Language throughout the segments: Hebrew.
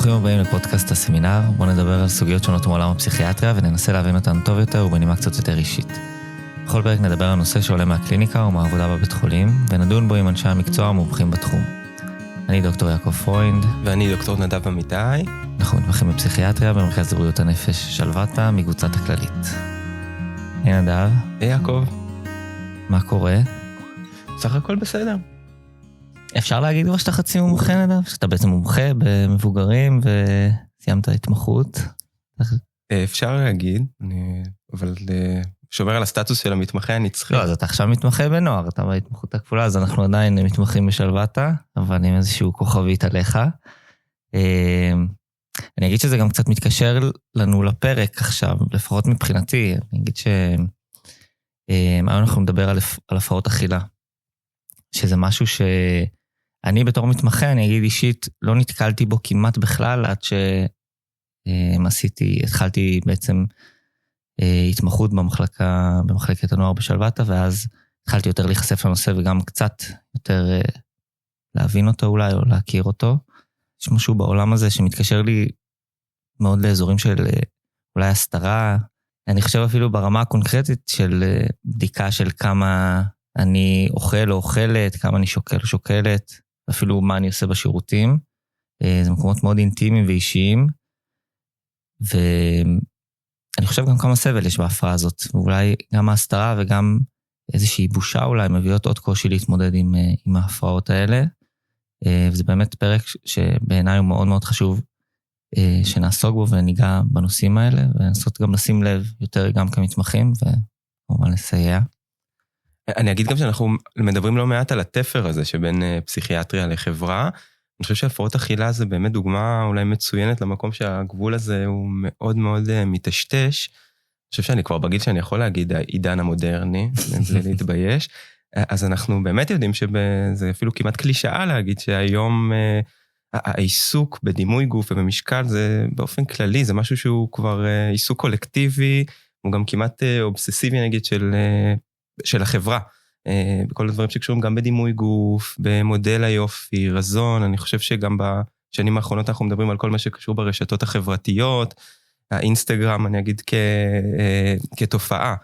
ברוכים הבאים לפודקאסט הסמינר, בואו נדבר על סוגיות שונות מעולם הפסיכיאטריה וננסה להבין אותן טוב יותר ובנימה קצת יותר אישית. בכל פרק נדבר על נושא שעולה מהקליניקה או מהעבודה בבית חולים, ונדון בו עם אנשי המקצוע המומחים בתחום. אני דוקטור יעקב פרוינד. ואני דוקטור נדב אמיתי. אנחנו מתמחים בפסיכיאטריה במרכז לבריאות הנפש שלוותה מקבוצת הכללית. היי נדב. היי יעקב. מה קורה? סך הכל בסדר. אפשר להגיד כבר שאתה חצי מומחה נדב? שאתה בעצם מומחה במבוגרים וסיימת התמחות? אפשר להגיד, אבל שומר על הסטטוס של המתמחה הנצחי. לא, אז אתה עכשיו מתמחה בנוער, אתה בהתמחות הכפולה, אז אנחנו עדיין מתמחים בשלוותה, אבל עם איזשהו כוכבית עליך. אני אגיד שזה גם קצת מתקשר לנו לפרק עכשיו, לפחות מבחינתי. אני אגיד שהיום אנחנו נדבר על הפרעות אכילה, שזה משהו שאני בתור מתמחה, אני אגיד אישית, לא נתקלתי בו כמעט בכלל, עד התחלתי בעצם התמחות במחלקת הנוער בשלוותה, ואז התחלתי יותר להיחשף לנושא, וגם קצת יותר להבין אותו אולי, או להכיר אותו. יש משהו בעולם הזה שמתקשר לי מאוד לאזורים של אולי הסתרה, אני חושב אפילו ברמה הקונקרטית של בדיקה של כמה אני אוכל או אוכלת, כמה אני שוקל או שוקלת, אפילו מה אני עושה בשירותים. זה מקומות מאוד אינטימיים ואישיים, ואני חושב גם כמה סבל יש בהפרעה הזאת, ואולי גם ההסתרה וגם איזושהי בושה אולי מביאות עוד קושי להתמודד עם ההפרעות האלה, וזה באמת פרק שבעיניי הוא מאוד מאוד חשוב שנעסוק בו וניגע בנושאים האלה, ולנסות גם לשים לב יותר גם כמתמחים, וכמובן לסייע. אני אגיד גם שאנחנו מדברים לא מעט על התפר הזה שבין פסיכיאטריה לחברה. אני חושב שהפרעות אכילה זה באמת דוגמה אולי מצוינת למקום שהגבול הזה הוא מאוד מאוד מטשטש. אני חושב שאני כבר בגיל שאני יכול להגיד העידן המודרני, בלי להתבייש. אז אנחנו באמת יודעים שזה אפילו כמעט קלישאה להגיד שהיום העיסוק בדימוי גוף ובמשקל זה באופן כללי, זה משהו שהוא כבר עיסוק קולקטיבי, הוא גם כמעט אובססיבי נגיד של החברה. בכל הדברים שקשורים גם בדימוי גוף, במודל היופי, רזון. אני חושב שגם בשנים האחרונות אנחנו מדברים על כל מה שקשור ברשתות החברתיות, האינסטגרם, אני אגיד כתופעה,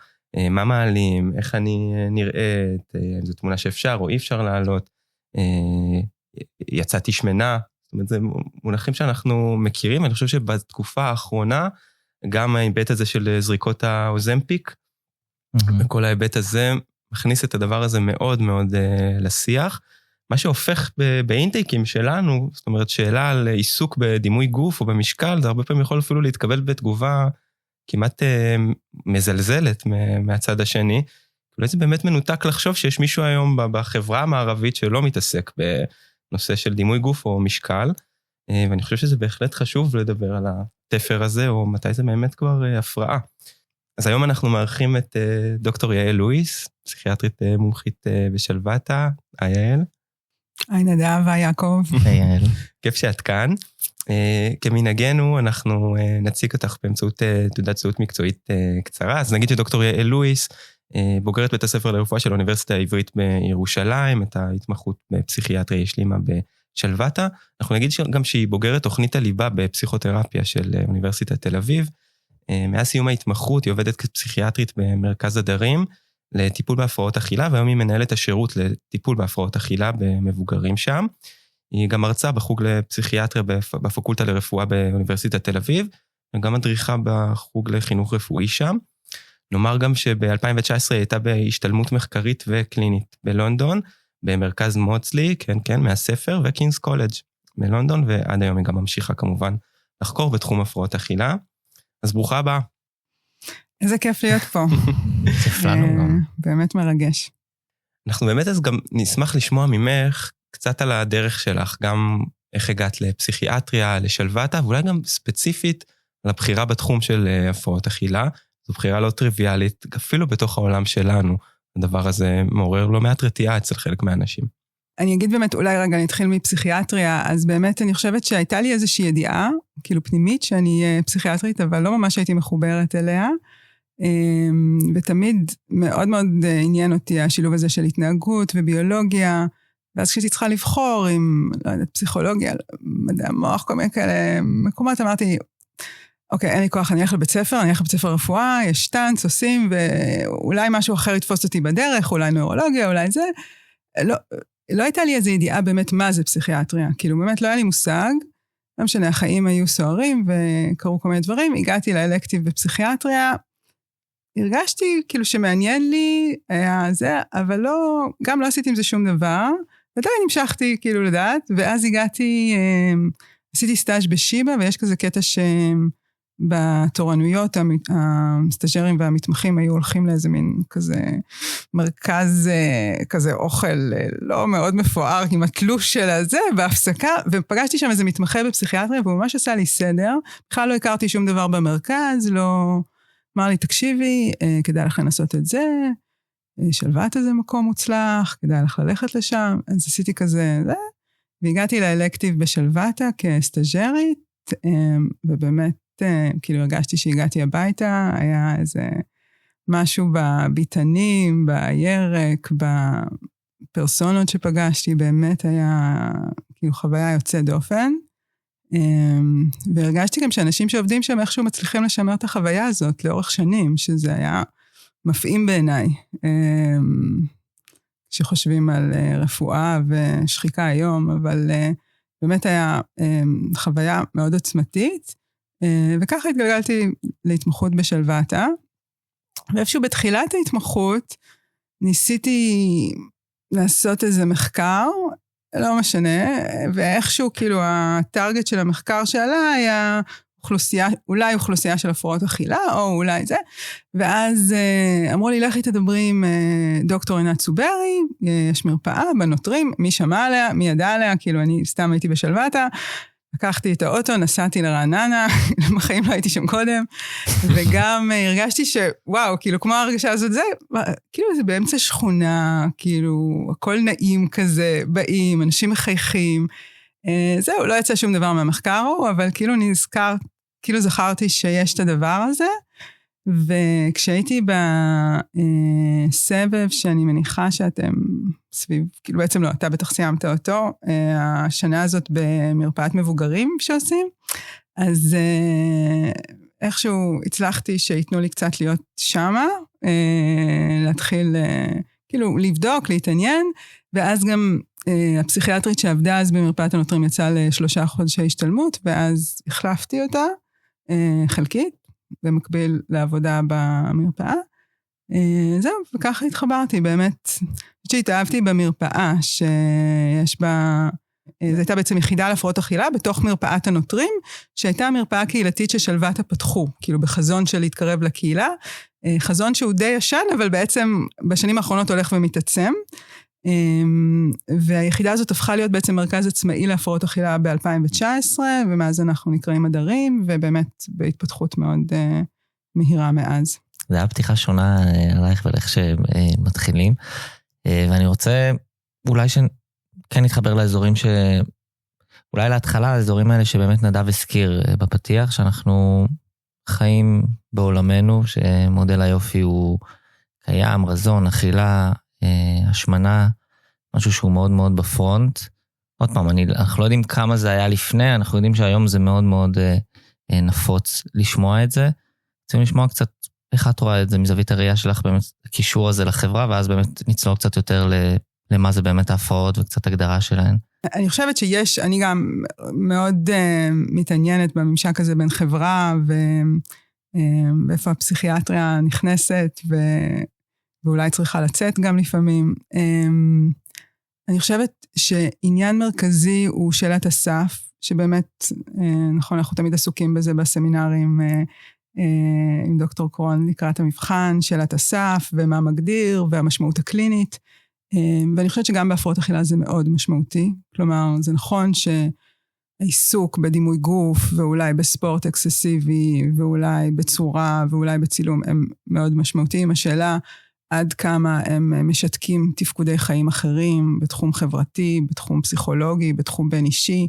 מה מעלים, איך אני נראית, אם זו תמונה שאפשר או אי אפשר לעלות, יצאתי שמנה, זאת אומרת, זה מונחים שאנחנו מכירים. אני חושב שבתקופה האחרונה, גם ההיבט הזה של זריקות האוזמפיק, וכל ההיבט הזה מכניס את הדבר הזה מאוד מאוד לשיח, מה שהופך באינטייקים שלנו, זאת אומרת, שאלה על עיסוק בדימוי גוף או במשקל, זה הרבה פעמים יכול אפילו להתקבל בתגובה כמעט מזלזלת מהצד השני. אולי זה באמת מנותק לחשוב שיש מישהו היום בחברה המערבית שלא מתעסק בנושא של דימוי גוף או משקל, ואני חושב שזה בהחלט חשוב לדבר על התפר הזה, או מתי זה באמת כבר הפרעה. אז היום אנחנו מארחים את דוקטור יעל לואיס, פסיכיאטרית מומחית בשלוותה. היי יעל. היי נדב, היי יעקב. היי יעל. כיף שאת כאן. כמנהגנו אנחנו נציג אותך באמצעות תעודת זהות מקצועית קצרה. אז נגיד שדוקטור יעל לואיס, בוגרת בית הספר לרפואה של האוניברסיטה העברית בירושלים, את ההתמחות בפסיכיאטריה השלימה בשלוותה. אנחנו נגיד גם שהיא בוגרת תוכנית הליבה בפסיכותרפיה של אוניברסיטת תל אביב. מאז סיום ההתמחות היא עובדת כפסיכיאטרית במרכז הדרים לטיפול בהפרעות אכילה, והיום היא מנהלת השירות לטיפול בהפרעות אכילה במבוגרים שם. היא גם מרצה בחוג לפסיכיאטריה בפקולטה לרפואה באוניברסיטת תל אביב, וגם מדריכה בחוג לחינוך רפואי שם. נאמר גם שב-2019 היא הייתה בהשתלמות מחקרית וקלינית בלונדון, במרכז מוצלי, כן, מהספר, וקינס קולג' בלונדון, ועד היום היא גם ממשיכה כמובן לחקור בתחום הפרעות אכילה. אז ברוכה הבאה. איזה כיף להיות פה. כיף לנו גם. באמת מרגש. אנחנו באמת אז גם נשמח לשמוע ממך קצת על הדרך שלך, גם איך הגעת לפסיכיאטריה, לשלוותה, ואולי גם ספציפית על הבחירה בתחום של הפרעות אכילה. זו בחירה לא טריוויאלית, אפילו בתוך העולם שלנו. הדבר הזה מעורר לא מעט רתיעה אצל חלק מהאנשים. אני אגיד באמת, אולי רגע נתחיל מפסיכיאטריה, אז באמת אני חושבת שהייתה לי איזושהי ידיעה, כאילו פנימית, שאני פסיכיאטרית, אבל לא ממש הייתי מחוברת אליה, ותמיד מאוד מאוד עניין אותי השילוב הזה של התנהגות וביולוגיה, ואז כשהייתי צריכה לבחור עם, לא יודעת, פסיכולוגיה, מדעי המוח, כל מיני כאלה מקומות, אמרתי, אוקיי, אין לי כוח, אני אלך לבית ספר, אני אלך לבית ספר רפואה, יש טנץ, עושים, ואולי משהו אחר יתפוס אותי בדרך, אולי נוירולוגיה, אולי זה. לא הייתה לי איזו ידיעה באמת מה זה פסיכיאטריה, כאילו באמת לא היה לי מושג, לא משנה, החיים היו סוערים וקרו כל מיני דברים, הגעתי לאלקטיב בפסיכיאטריה, הרגשתי כאילו שמעניין לי זה, אבל לא, גם לא עשיתי עם זה שום דבר, ועדיין המשכתי כאילו לדעת, ואז הגעתי, עשיתי סטאז' בשיבה, ויש כזה קטע שבתורנויות הסטאז'רים והמתמחים היו הולכים לאיזה מין כזה מרכז כזה אוכל לא מאוד מפואר, עם התלוש של הזה, בהפסקה, ופגשתי שם איזה מתמחה בפסיכיאטריה, והוא ממש עשה לי סדר, בכלל לא הכרתי שום דבר במרכז, לא, אמר לי, תקשיבי, כדאי לך לנסות את זה, שלוות איזה מקום מוצלח, כדאי לך ללכת לשם, אז עשיתי כזה, והגעתי לאלקטיב בשלוותה כסטאז'רית, ובאמת, כאילו הרגשתי שהגעתי הביתה, היה איזה משהו בביטנים, בירק, בפרסונות שפגשתי, באמת היה כאילו חוויה יוצאת דופן, והרגשתי גם שאנשים שעובדים שם איכשהו מצליחים לשמר את החוויה הזאת לאורך שנים, שזה היה מפעים בעיניי, שחושבים על רפואה ושחיקה היום, אבל באמת היה חוויה מאוד עוצמתית, וככה התגלגלתי להתמחות בשלוותה, ואיפשהו בתחילת ההתמחות ניסיתי לעשות איזה מחקר, לא משנה, ואיכשהו כאילו הטרגט של המחקר שעלה היה אולי אוכלוסייה של הפרעות אכילה, או אולי זה, ואז אמרו לי, לכי תדברי עם דוקטור עינת צוברי, יש מרפאה בנוטרים, מי שמע עליה, מי ידע עליה, כאילו אני סתם הייתי בשלוותה, לקחתי את האוטו, נסעתי לרעננה, בחיים לא הייתי שם קודם, וגם הרגשתי שוואו, כאילו כמו ההרגשה הזאת, זה, כאילו זה באמצע שכונה, כאילו הכל נעים כזה, באים, אנשים מחייכים, זהו, לא יצא שום דבר מהמחקר הוא, אבל כאילו זכרתי שיש את הדבר הזה, וכשהייתי בסבב שאני מניחה שאתם סביב, כאילו בעצם לא, אתה בטח סיימת אותו, השנה הזאת במרפאת מבוגרים שעושים, אז איכשהו הצלחתי שיתנו לי קצת להיות שמה, להתחיל כאילו לבדוק, להתעניין, ואז גם הפסיכיאטרית שעבדה אז במרפאת הנוטרים יצאה ל3 חודשי השתלמות, ואז החלפתי אותה חלקית, במקביל לעבודה במרפאה. זהו, וככה התחברתי, באמת, שהתאהבתי במרפאה, שיש בה, זו הייתה בעצם יחידה להפרעות אכילה, בתוך מרפאת הנוטרים, שהייתה מרפאה קהילתית ששלוותה פתחו, כאילו בחזון של להתקרב לקהילה, חזון שהוא די ישן, אבל בעצם בשנים האחרונות הולך ומתעצם, והיחידה הזאת הפכה להיות בעצם מרכז עצמאי להפרעות אכילה ב-2019, ומאז אנחנו נקראים הדרים, ובאמת בהתפתחות מאוד מהירה מאז. זה היה פתיחה שונה עלייך ולך שמתחילים, ואני רוצה אולי שכן נתחבר לאזורים אולי להתחלה, האזורים האלה שבאמת נדב הזכיר בפתיח, שאנחנו חיים בעולמנו, שמודל היופי הוא קיים, רזון, אכילה, השמנה, משהו שהוא מאוד מאוד בפרונט. עוד פעם, אנחנו לא יודעים כמה זה היה לפני, אנחנו יודעים שהיום זה מאוד מאוד נפוץ לשמוע את זה. צריכים לשמוע קצת איך את רואה את זה מזווית הראייה שלך, באמת הקישור הזה לחברה, ואז באמת נצלול קצת יותר למה זה באמת ההפרעות וקצת הגדרה שלהן. אני חושבת שיש, אני גם מאוד מתעניינת בממשק הזה בין חברה, ואיפה הפסיכיאטריה נכנסת, ואולי צריכה לצאת גם לפעמים. אני חושבת שעניין מרכזי הוא שאלת הסף, שבאמת, נכון, אנחנו תמיד עסוקים בזה בסמינרים, עם דוקטור קרון לקראת המבחן, שאלת הסף, ומה מגדיר, והמשמעות הקלינית, ואני חושבת שגם בהפרעות אכילה זה מאוד משמעותי, כלומר, זה נכון שהעיסוק בדימוי גוף, ואולי בספורט אקססיבי, ואולי בצורה, ואולי בצילום, הם מאוד משמעותיים. השאלה, עד כמה הם משתקים תפקודי חיים אחרים, בתחום חברתי, בתחום פסיכולוגי, בתחום בין אישי,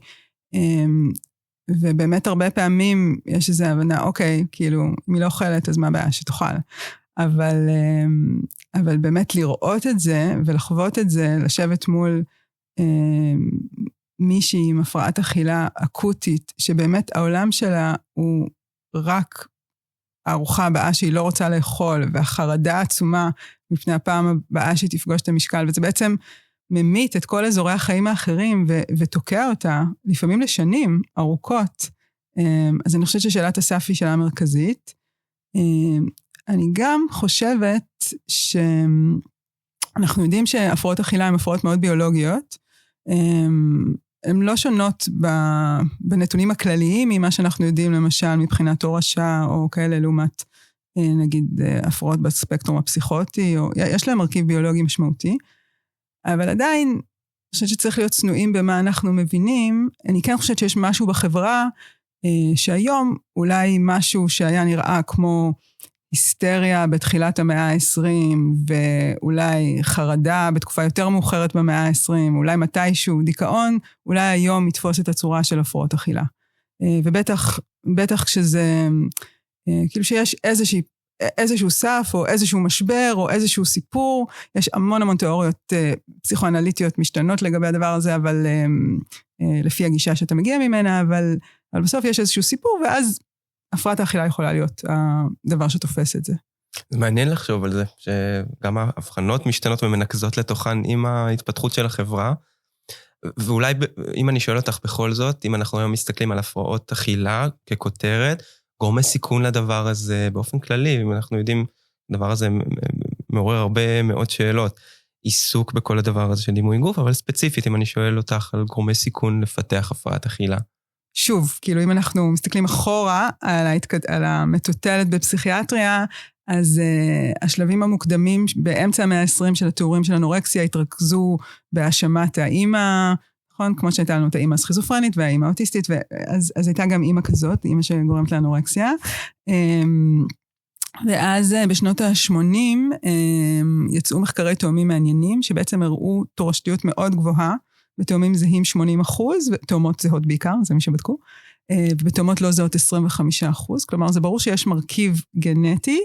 ובאמת הרבה פעמים יש איזו הבנה, אוקיי, כאילו, אם היא לא אוכלת, אז מה הבעיה שתאכל? אבל באמת לראות את זה ולחוות את זה, לשבת מול מישהי עם הפרעת אכילה אקוטית, שבאמת העולם שלה הוא רק הארוחה הבאה שהיא לא רוצה לאכול, והחרדה עצומה מפני הפעם הבאה שהיא תפגוש את המשקל, וזה בעצם ממית את כל אזורי החיים האחרים, ותוקע אותה, לפעמים לשנים ארוכות. אז אני חושבת ששאלת הסף היא שאלה מרכזית. אני גם חושבת שאנחנו יודעים שהפרעות אכילה הן הפרעות מאוד ביולוגיות, הן לא שונות בנתונים הכלליים ממה שאנחנו יודעים, למשל מבחינת תורשה או כאלה, לעומת נגיד הפרעות בספקטרום הפסיכוטי, או יש להם מרכיב ביולוגי משמעותי, אבל עדיין אני חושבת שצריך להיות צנועים במה אנחנו מבינים. אני כן חושבת שיש משהו בחברה, שהיום אולי משהו שהיה נראה כמו היסטריה בתחילת המאה ה-20, ואולי חרדה בתקופה יותר מאוחרת במאה ה-20, אולי מתישהו דיכאון, אולי היום יתפוס את הצורה של הפרעות אכילה. ובטח כשזה, כאילו שיש איזשהו סף, או איזשהו משבר, או איזשהו סיפור, יש המון תיאוריות פסיכואנליטיות משתנות לגבי הדבר הזה, אבל לפי הגישה שאתה מגיע ממנה, אבל בסוף יש איזשהו סיפור, ואז הפרעת האכילה יכולה להיות הדבר שתופס את זה. זה מעניין לחשוב על זה, שגם ההבחנות משתנות ומנקזות לתוכן עם ההתפתחות של החברה, ואולי אם אני שואל אותך בכל זאת, אם אנחנו היום מסתכלים על הפרעות אכילה ככותרת, גורמי סיכון לדבר הזה באופן כללי, אם אנחנו יודעים, הדבר הזה מעורר הרבה מאוד שאלות, עיסוק בכל הדבר הזה של דימוי גוף, אבל ספציפית אם אני שואל אותך על גורמי סיכון לפתח הפרעת אכילה. שוב, כאילו אם אנחנו מסתכלים אחורה על המטוטלת בפסיכיאטריה, אז השלבים המוקדמים באמצע המאה ה-20 של התיאורים של אנורקסיה התרכזו בהאשמת האמא, נכון? כמו שהייתה לנו את האמא הסכיזופרנית והאמא האוטיסטית, אז הייתה גם אמא כזאת, אמא שגורמת לאנורקסיה. ואז בשנות ה-80 יצאו מחקרי תאומים מעניינים, שבעצם הראו תורשתיות מאוד גבוהה, בתאומים זהים 80%, ותאומות זהות בעיקר, זה מי שבדקו, ובתאומות לא זהות 25%, כלומר זה ברור שיש מרכיב גנטי.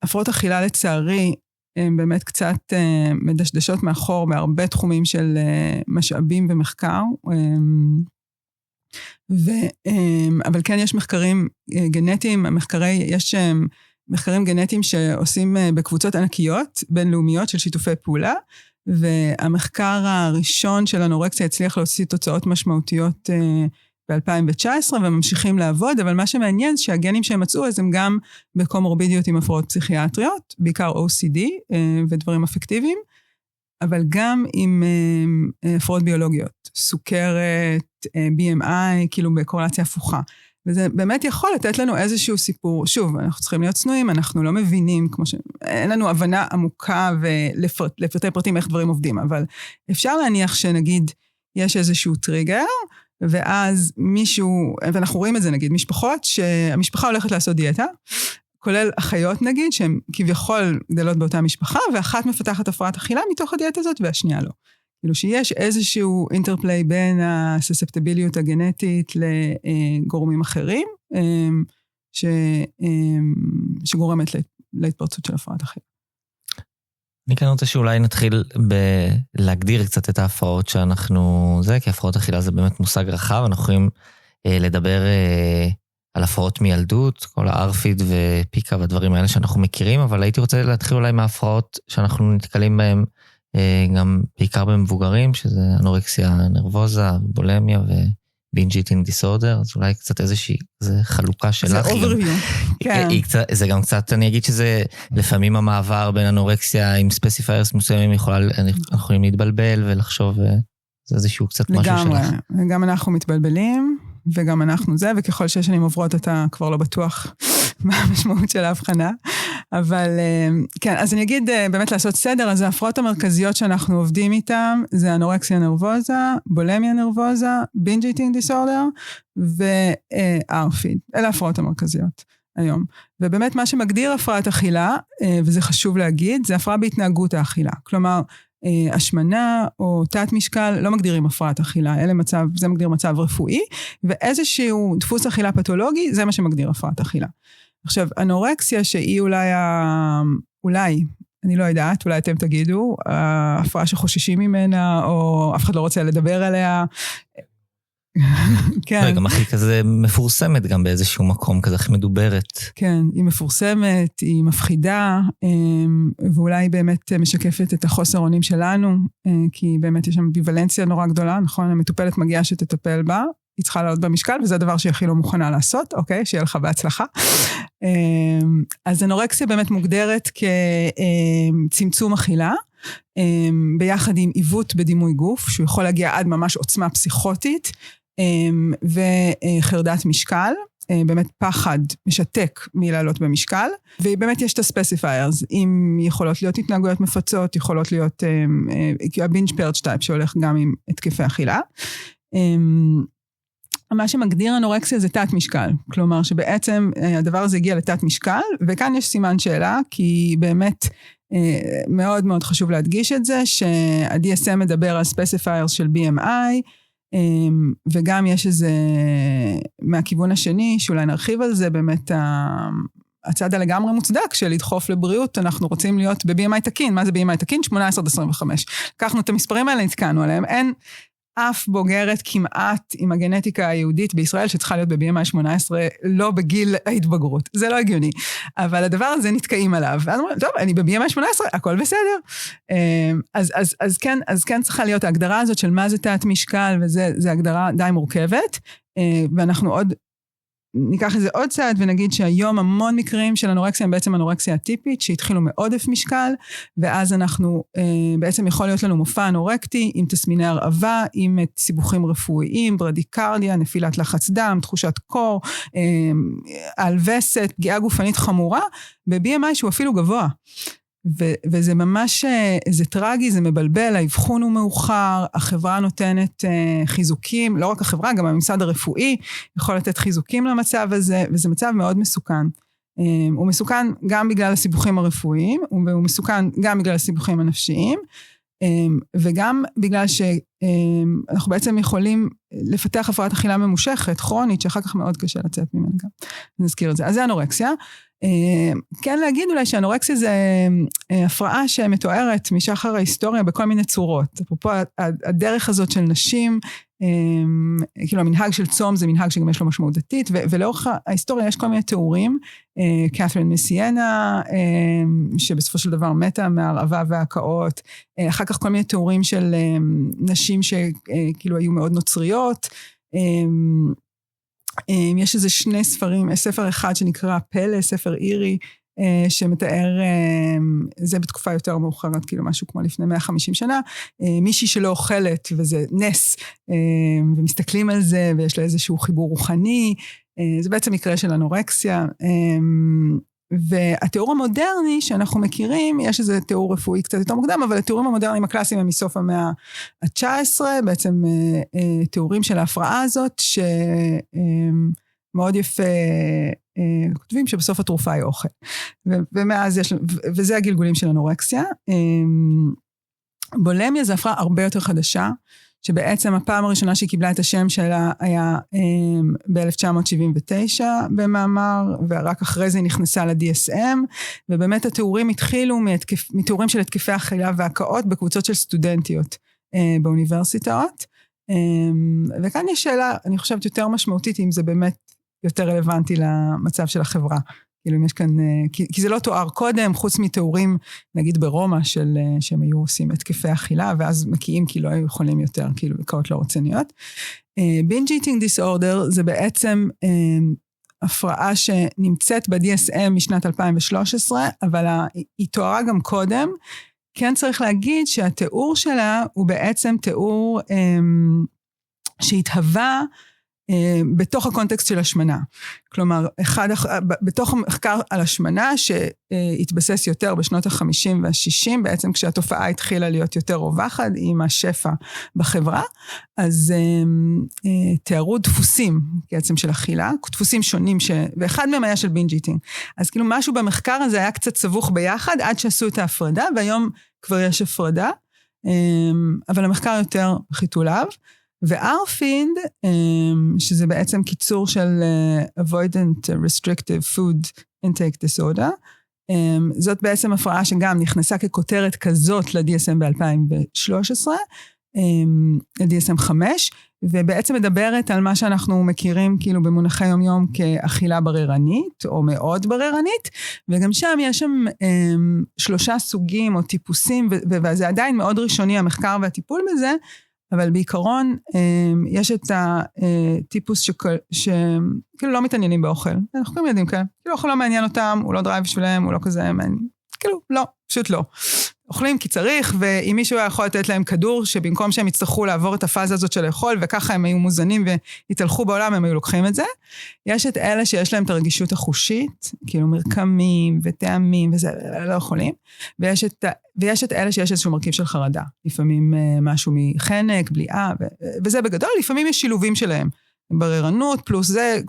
הפרעות אכילה לצערי, הן באמת קצת מדשדשות מאחור, בהרבה תחומים של משאבים ומחקר, אבל כן יש מחקרים גנטיים, יש מחקרים גנטיים שעושים בקבוצות ענקיות, בינלאומיות של שיתופי פעולה, והמחקר הראשון של אנורקסיה הצליח להוציא תוצאות משמעותיות ב-2019, וממשיכים לעבוד, אבל מה שמעניין שהגנים שהם מצאו, אז הם גם בקומורבידיות עם הפרעות פסיכיאטריות, בעיקר OCD ודברים אפקטיביים, אבל גם עם הפרעות ביולוגיות, סוכרת, BMI, כאילו בקורלציה הפוכה. וזה באמת יכול לתת לנו איזשהו סיפור. שוב, אנחנו צריכים להיות צנועים, אנחנו לא מבינים, אין לנו הבנה עמוקה ולפרטי פרטים איך דברים עובדים, אבל אפשר להניח שנגיד יש איזשהו טריגר, ואז מישהו, ואנחנו רואים את זה נגיד, משפחות שהמשפחה הולכת לעשות דיאטה, כולל אחיות נגיד, שהן כביכול גדלות באותה משפחה, ואחת מפתחת הפרעת אכילה מתוך הדיאטה הזאת, והשנייה לא. כאילו שיש איזשהו אינטרפליי בין הסספטיביליות הגנטית לגורמים אחרים, שגורמת להתפרצות של הפרעת אכילה. אני כאן רוצה שאולי נתחיל להגדיר קצת את ההפרעות שאנחנו, כי הפרעות אכילה זה באמת מושג רחב, אנחנו יכולים לדבר על הפרעות מילדות, כל הארפיד ופיקה והדברים האלה שאנחנו מכירים, אבל הייתי רוצה להתחיל אולי מההפרעות שאנחנו נתקלים בהן, גם בעיקר במבוגרים, שזה אנורקסיה נרבוזה, בולמיה ובינג' איטינג דיסורדר, אז אולי קצת איזושהי חלוקה שלך. זה אוברוויו, כן. זה גם קצת, אני אגיד שזה לפעמים המעבר בין אנורקסיה עם ספסיפיירס מסוימים, אנחנו יכולים להתבלבל ולחשוב, זה איזשהו קצת משהו שלך. לגמרי, גם אנחנו מתבלבלים, וגם אנחנו זה, וככל שהשנים עוברות אתה כבר לא בטוח מה המשמעות של ההבחנה. אבל כן, אז אני אגיד באמת לעשות סדר, אז ההפרעות המרכזיות שאנחנו עובדים איתן, זה אנורקסיה נרבוזה, בולמיה נרבוזה, בינג' איטינג דיסורדר, וארפיד. אלה ההפרעות המרכזיות היום. ובאמת מה שמגדיר הפרעת אכילה, וזה חשוב להגיד, זה הפרעה בהתנהגות האכילה. כלומר, השמנה או תת משקל לא מגדירים הפרעת אכילה, זה מגדיר מצב רפואי, ואיזשהו דפוס אכילה פתולוגי, זה מה שמגדיר הפרעת אכילה. עכשיו, אנורקסיה שהיא אולי, אני לא יודעת, אולי אתם תגידו, ההפרעה שחוששים ממנה, או אף אחד לא רוצה לדבר עליה. כן. גם הכי כזה מפורסמת גם באיזשהו מקום, כזה הכי מדוברת. כן, היא מפורסמת, היא מפחידה, ואולי באמת משקפת את החוסר אונים שלנו, כי באמת יש שם אמביוולנציה נורא גדולה, נכון? המטופלת מגיעה שתטפל בה, היא צריכה לעלות במשקל, וזה הדבר שהיא הכי לא מוכנה לעשות, אוקיי? שיהיה לך בהצלחה. אז אנורקסיה באמת מוגדרת כצמצום אכילה, ביחד עם עיוות בדימוי גוף, שהוא יכול להגיע עד ממש עוצמה פסיכוטית, וחרדת משקל, באמת פחד משתק מלעלות במשקל, ובאמת יש את הספסיפיירס, אם יכולות להיות התנהגויות מפצות, יכולות להיות הבינג' פרץ' טייפ, שהולך גם עם התקפי אכילה. מה שמגדיר אנורקסיה זה תת משקל, כלומר שבעצם הדבר הזה הגיע לתת משקל, וכאן יש סימן שאלה, כי באמת מאוד מאוד חשוב להדגיש את זה, שה-DSM מדבר על ספסיפיירס של BMI, וגם יש איזה, מהכיוון השני, שאולי נרחיב על זה, באמת הצד הלגמרי מוצדק של לדחוף לבריאות, אנחנו רוצים להיות ב-BMI תקין, מה זה BMI תקין? 18-25. לקחנו את המספרים האלה, נתקענו עליהם, אין אף בוגרת כמעט עם הגנטיקה היהודית בישראל, שצריכה להיות ב-BMI 18, לא בגיל ההתבגרות. זה לא הגיוני. אבל הדבר הזה נתקעים עליו. ואז אומרים, טוב, אני ב-BMI 18, הכל בסדר. אז כן צריכה להיות ההגדרה הזאת של מה זה תת משקל, וזה הגדרה די מורכבת. ואנחנו עוד ניקח איזה עוד צעד ונגיד שהיום המון מקרים של אנורקסיה הם בעצם אנורקסיה הטיפית, שהתחילו מעודף משקל, ואז אנחנו, בעצם יכול להיות לנו מופע אנורקטי עם תסמיני הרעבה, עם סיבוכים רפואיים, ברדיקרדיה, נפילת לחץ דם, תחושת קור, אלווסת, פגיעה גופנית חמורה, ב-BMI שהוא אפילו גבוה. וזה ממש, זה טרגי, זה מבלבל, האבחון הוא מאוחר, החברה נותנת חיזוקים, לא רק החברה, גם הממסד הרפואי יכול לתת חיזוקים למצב הזה, וזה מצב מאוד מסוכן. הוא מסוכן גם בגלל הסיבוכים הרפואיים, והוא מסוכן גם בגלל הסיבוכים הנפשיים, וגם בגלל שאנחנו בעצם יכולים לפתח הפרעת אכילה ממושכת, כרונית, שאחר כך מאוד קשה לצאת ממנה גם. נזכיר את זה. אז זה אנורקסיה. כן להגיד אולי שאנורקסיה זה הפרעה שמתוארת משחר ההיסטוריה בכל מיני צורות. אפרופו הדרך הזאת של נשים, כאילו המנהג של צום זה מנהג שגם יש לו משמעות דתית, ולאורך ההיסטוריה יש כל מיני תיאורים, קת'רין מסיינה, שבסופו של דבר מתה מהרעבה וההקאות, אחר כך כל מיני תיאורים של נשים שכאילו היו מאוד נוצריות, יש איזה שני ספרים, ספר אחד שנקרא פלא, ספר אירי, שמתאר, זה בתקופה יותר מאוחרת, כאילו משהו כמו לפני 150 שנה, מישהי שלא אוכלת, וזה נס, ומסתכלים על זה, ויש לה איזשהו חיבור רוחני, זה בעצם מקרה של אנורקסיה, והתיאור המודרני שאנחנו מכירים, יש איזה תיאור רפואי קצת יותר מוקדם, אבל התיאורים המודרניים הקלאסיים הם מסוף המאה ה-19, בעצם תיאורים של ההפרעה הזאת, שמאוד יפה כותבים שבסוף התרופה היא אוכל. ומאז יש, וזה הגלגולים של אנורקסיה. בולמיה זה הפרעה הרבה יותר חדשה, שבעצם הפעם הראשונה שהיא קיבלה את השם שלה היה ב-1979 במאמר, ורק אחרי זה היא נכנסה ל-DSM, ובאמת התיאורים התחילו מתיאורים של התקפי אכילה והקאות בקבוצות של סטודנטיות באוניברסיטאות, וכאן יש שאלה, אני חושבת יותר משמעותית, אם זה באמת יותר רלוונטי למצב של החברה. כאילו אם יש כאן, כי זה לא תואר קודם, חוץ מתיאורים, נגיד ברומא, שהם היו עושים התקפי אכילה, ואז מקיאים כי לא היו יכולים יותר, כאילו בקאות לא רציניות. binge eating disorder זה בעצם הפרעה שנמצאת ב-DSM משנת 2013, אבל היא תוארה גם קודם, כן צריך להגיד שהתיאור שלה הוא בעצם תיאור שהתהווה, בתוך הקונטקסט של השמנה. כלומר, בתוך המחקר על השמנה, שהתבסס יותר בשנות ה-50 וה-60, בעצם כשהתופעה התחילה להיות יותר רווחת, עם השפע בחברה, אז תיארו דפוסים, בעצם של אכילה, דפוסים שונים, ואחד מהם היה של בינג' איטינג. אז כאילו משהו במחקר הזה היה קצת סבוך ביחד, עד שעשו את ההפרדה, והיום כבר יש הפרדה, אבל המחקר יותר חיתוליו, וארפינד, שזה בעצם קיצור של Avoidant Restrictive Food Intake Disorder, זאת בעצם הפרעה שגם נכנסה ככותרת כזאת ל-DSM ב-2013, ל-DSM 5, ובעצם מדברת על מה שאנחנו מכירים כאילו במונחי יום-יום כאכילה בררנית, או מאוד בררנית, וגם שם יש שם 3 סוגים או טיפוסים, וזה עדיין מאוד ראשוני המחקר והטיפול בזה, אבל בעיקרון יש את הטיפוס שכאילו לא מתעניינים באוכל. אנחנו גם יודעים כאלה, כאילו אוכל לא מעניין אותם, הוא לא דרייב בשבילם, הוא לא כזה, כאילו לא, פשוט לא. אוכלים כי צריך, ואם מישהו יכול לתת להם כדור, שבמקום שהם יצטרכו לעבור את הפאזה הזאת של לאכול, וככה הם היו מוזנים והתהלכו בעולם, הם היו לוקחים את זה. יש את אלה שיש להם את הרגישות החושית, כאילו מרקמים וטעמים, וזה לא יכולים. ויש את אלה שיש איזשהו מרכיב של חרדה. לפעמים משהו מחנק, בליעה, וזה בגדול, לפעמים יש שילובים שלהם. בררנות, פלוס זה,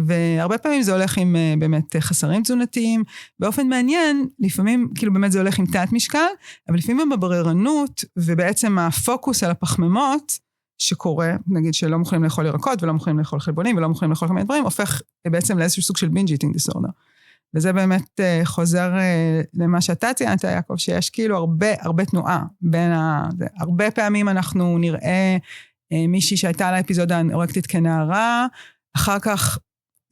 והרבה פעמים זה הולך עם באמת חסרים תזונתיים, באופן מעניין, לפעמים כאילו באמת זה הולך עם תת משקל, אבל לפעמים בבררנות, ובעצם הפוקוס על הפחמימות, שקורה, נגיד שלא מוכנים לאכול ירקות, ולא מוכנים לאכול חלבונים, ולא מוכנים לאכול כמה דברים, הופך בעצם לאיזשהו סוג של binge eating disorder. וזה באמת חוזר למה שאתה ציינת, יעקב, שיש כאילו הרבה תנועה, הרבה פעמים אנחנו נראה מישהי שהייתה לה אפיזודה אנורקטית כנערה, אחר כך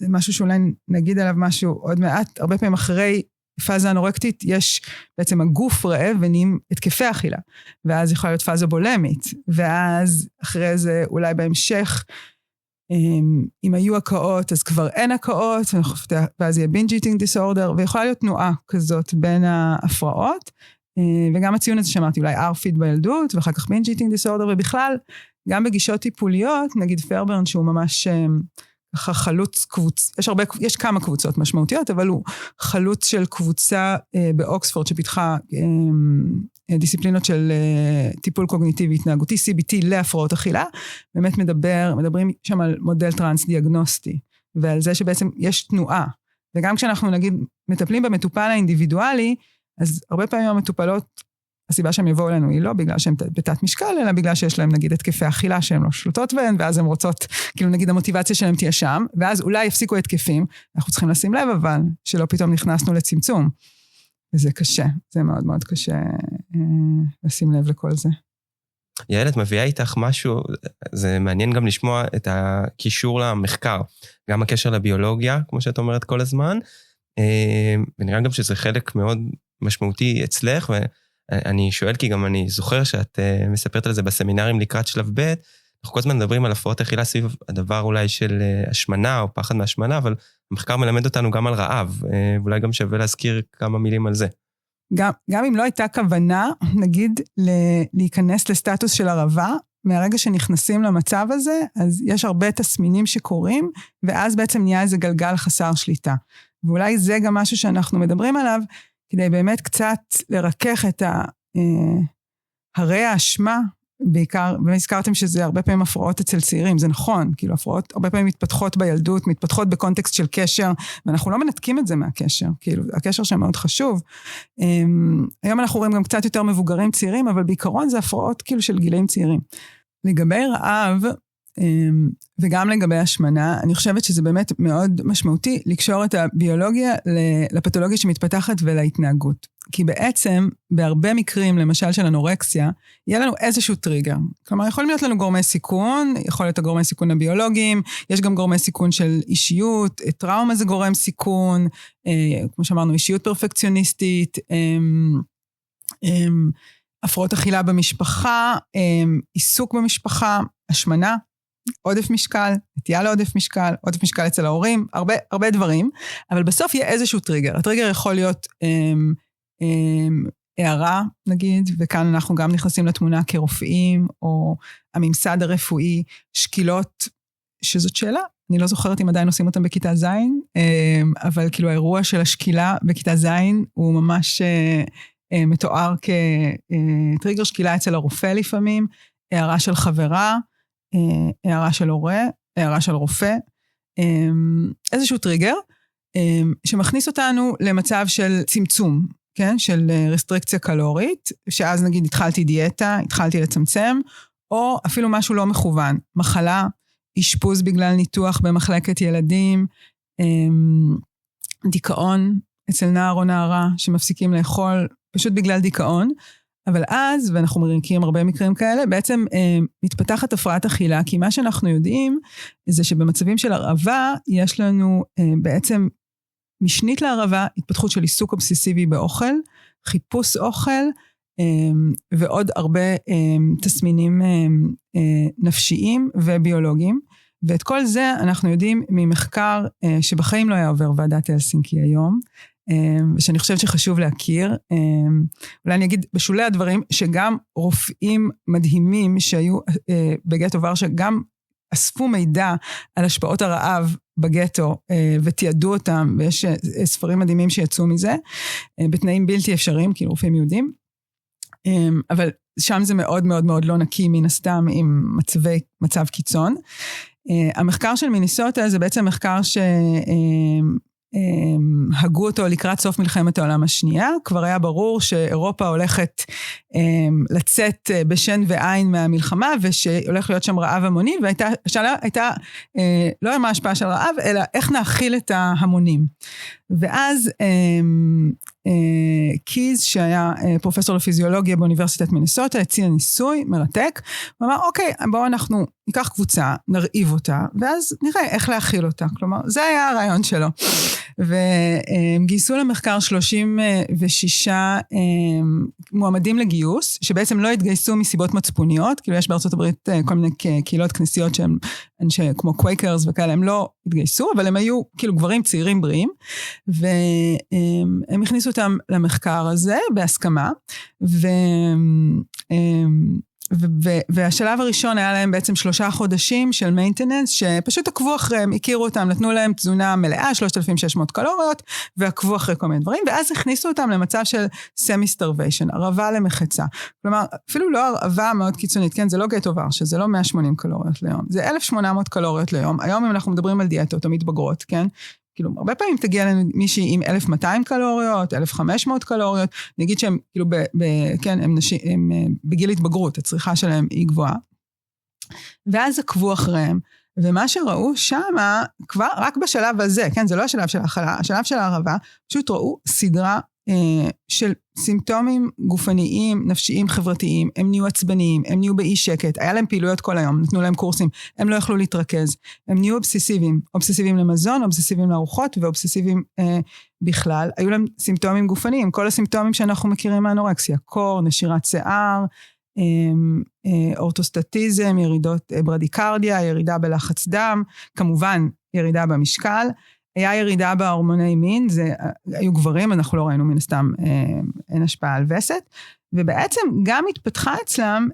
זה משהו שאולי נגיד עליו משהו עוד מעט, הרבה פעמים אחרי פאזה אנורקטית, יש בעצם הגוף רעב ונהיים התקפי אכילה, ואז יכולה להיות פאזה בולמית, ואז אחרי זה אולי בהמשך, אם היו הקאות, אז כבר אין הקאות, ואז יהיה binge eating disorder, ויכולה להיות תנועה כזאת בין ההפרעות, וגם הציון הזה שאמרתי, אולי RFID בילדות, ואחר כך binge eating disorder, ובכלל, גם בגישות טיפוליות, נגיד פרברן שהוא ממש חלוץ יש כמה קבוצות משמעותיות, אבל הוא חלוץ של קבוצה באוקספורד שפיתחה דיסציפלינות של טיפול קוגניטיבי התנהגותי, CBT להפרעות אכילה, באמת מדברים שם על מודל טרנס דיאגנוסטי, ועל זה שבעצם יש תנועה, וגם כשאנחנו נגיד מטפלים במטופל האינדיבידואלי, אז הרבה פעמים המטופלות, הסיבה שהם יבואו אלינו היא לא בגלל שהם בתת משקל, אלא בגלל שיש להם נגיד התקפי אכילה שהן לא שולטות בהן, ואז הן רוצות, כאילו נגיד המוטיבציה שלהם תהיה שם, ואז אולי יפסיקו התקפים, אנחנו צריכים לשים לב אבל, שלא פתאום נכנסנו לצמצום. וזה קשה, זה מאוד מאוד קשה לשים לב לכל זה. יעל, את מביאה איתך משהו, זה מעניין גם לשמוע את הקישור למחקר, גם הקשר לביולוגיה, כמו שאת אומרת כל הזמן, ונראה גם שזה חלק מאוד משמעותי אצלך, אני שואל כי גם אני זוכר שאת מספרת על זה בסמינרים לקראת שלב ב', אנחנו כל הזמן מדברים על הפרעות אכילה סביב הדבר אולי של השמנה או פחד מהשמנה, אבל המחקר מלמד אותנו גם על רעב, ואולי גם שווה להזכיר כמה מילים על זה. גם אם לא הייתה כוונה, נגיד, להיכנס לסטטוס של הרעבה, מהרגע שנכנסים למצב הזה, אז יש הרבה תסמינים שקורים, ואז בעצם נהיה איזה גלגל חסר שליטה. ואולי זה גם משהו שאנחנו מדברים עליו, כדי באמת קצת לרכך את הרי האשמה, בעיקר, באמת הזכרתם שזה הרבה פעמים הפרעות אצל צעירים, זה נכון, כאילו הפרעות הרבה פעמים מתפתחות בילדות, מתפתחות בקונטקסט של קשר, ואנחנו לא מנתקים את זה מהקשר, כאילו הקשר שם מאוד חשוב. היום אנחנו רואים גם קצת יותר מבוגרים צעירים, אבל בעיקרון זה הפרעות כאילו של גילאים צעירים. לגבי רעב, וגם לגבי השמנה, אני חושבת שזה באמת מאוד משמעותי לקשור את הביולוגיה לפתולוגיה שמתפתחת ולהתנהגות. כי בעצם, בהרבה מקרים, למשל של אנורקסיה, יהיה לנו איזשהו טריגר. כלומר, יכולים להיות לנו גורמי סיכון, יכול להיות הגורמי סיכון הביולוגיים, יש גם גורמי סיכון של אישיות, טראומה זה גורם סיכון, כמו שאמרנו, אישיות פרפקציוניסטית, הפרעות אכילה במשפחה, עיסוק במשפחה, השמנה, עודף משקל, נטייה לעודף משקל, עודף משקל אצל ההורים, הרבה דברים, אבל בסוף יהיה איזשהו טריגר. הטריגר יכול להיות הערה, נגיד, וכאן אנחנו גם נכנסים לתמונה כרופאים, או הממסד הרפואי, שקילות, שזאת שאלה, אני לא זוכרת אם עדיין עושים אותם בכיתה ז', אבל כאילו האירוע של השקילה בכיתה ז', הוא ממש מתואר כטריגר שקילה אצל הרופא לפעמים, הערה של חברה, הערה של הורה, הערה של רופא, איזשהו טריגר, שמכניס אותנו למצב של צמצום, כן? של רסטריקציה קלורית, שאז נגיד התחלתי דיאטה, התחלתי לצמצם, או אפילו משהו לא מכוון, מחלה, אשפוז בגלל ניתוח במחלקת ילדים, דיכאון, אצל נער או נערה שמפסיקים לאכול פשוט בגלל דיכאון, אבל אז, ואנחנו מכירים הרבה מקרים כאלה, בעצם מתפתחת הפרעת אכילה, כי מה שאנחנו יודעים זה שבמצבים של הרעבה, יש לנו בעצם משנית להרעבה, התפתחות של עיסוק אובססיבי באוכל, חיפוש אוכל, ועוד הרבה תסמינים נפשיים וביולוגיים, ואת כל זה אנחנו יודעים ממחקר שבחיים לא היה עובר ועדת הלסינקי היום, ושאני חושבת שחשוב להכיר. אולי אני אגיד בשולי הדברים, שגם רופאים מדהימים שהיו בגטו ורשה, גם אספו מידע על השפעות הרעב בגטו, ותיעדו אותם, ויש ספרים מדהימים שיצאו מזה, בתנאים בלתי אפשריים, כאילו רופאים יהודים, אבל שם זה מאוד מאוד מאוד לא נקי מן הסתם, עם מצב קיצון. המחקר של מיניסוטה זה בעצם מחקר הגו אותו לקראת סוף מלחמת העולם השנייה, כבר היה ברור שאירופה הולכת לצאת בשן ועין מהמלחמה, ושהולך להיות שם רעב המוני, והשאלה הייתה לא מה ההשפעה של רעב, אלא איך נאכיל את ההמונים. ואז קיז, שהיה פרופסור לפיזיולוגיה באוניברסיטת מינסוטה, הציע ניסוי מרתק, הוא אמר, אוקיי, בואו אנחנו ניקח קבוצה, נרעיב אותה, ואז נראה איך להאכיל אותה. כלומר, זה היה הרעיון שלו. והם גייסו למחקר 36 מועמדים לגיוס, שבעצם לא התגייסו מסיבות מצפוניות, כאילו יש בארצות הברית כל מיני קהילות כנסיות שהם כמו קווייקרס וכאלה, הם לא התגייסו, אבל הם היו כאילו גברים צעירים בריאים, והם הכניסו אותם למחקר הזה בהסכמה, והשלב הראשון היה להם בעצם 3 חודשים של maintenance, שפשוט עקבו אחריהם, הכירו אותם, נתנו להם תזונה מלאה, 3,600 קלוריות, ועקבו אחרי כל מיני דברים, ואז הכניסו אותם למצב של semi-starvation, הרעבה למחצה. כלומר, אפילו לא הרעבה מאוד קיצונית, כן, זה לא גטו ורשה, זה לא 180 קלוריות ליום, זה 1,800 קלוריות ליום. היום אם אנחנו מדברים על דיאטות או מתבגרות, כן? כאילו, הרבה פעמים תגיע לנו מישהי עם 1,200 קלוריות, 1,500 קלוריות, נגיד שהם, כאילו, כן, הם בגיל התבגרות, הצריכה שלהם היא גבוהה. ואז עקבו אחריהם, ומה שראו שמה, כבר רק בשלב הזה, כן, זה לא השלב של ההאכלה, השלב של הערבה, פשוט ראו סדרה של סימפטומים גופניים, נפשיים, חברתיים, הם נהיו עצבניים, הם נהיו באי שקט, היה להם פעילויות כל היום, נתנו להם קורסים, הם לא יכלו להתרכז, הם נהיו אובססיביים למזון, אובססיביים לארוחות, ואובססיביים בכלל, היו להם סימפטומים גופניים, כל הסימפטומים שאנחנו מכירים מהאנורקסיה, קור, נשירת שיער, אורטוסטטיזם, ירידות ברדיקרדיה, ירידה בלחץ דם, כמובן ירידה במשקל, היה ירידה בהורמוני מין, זה היו גברים, אנחנו לא ראינו מן הסתם, אין השפעה על וסת, ובעצם גם התפתחה אצלם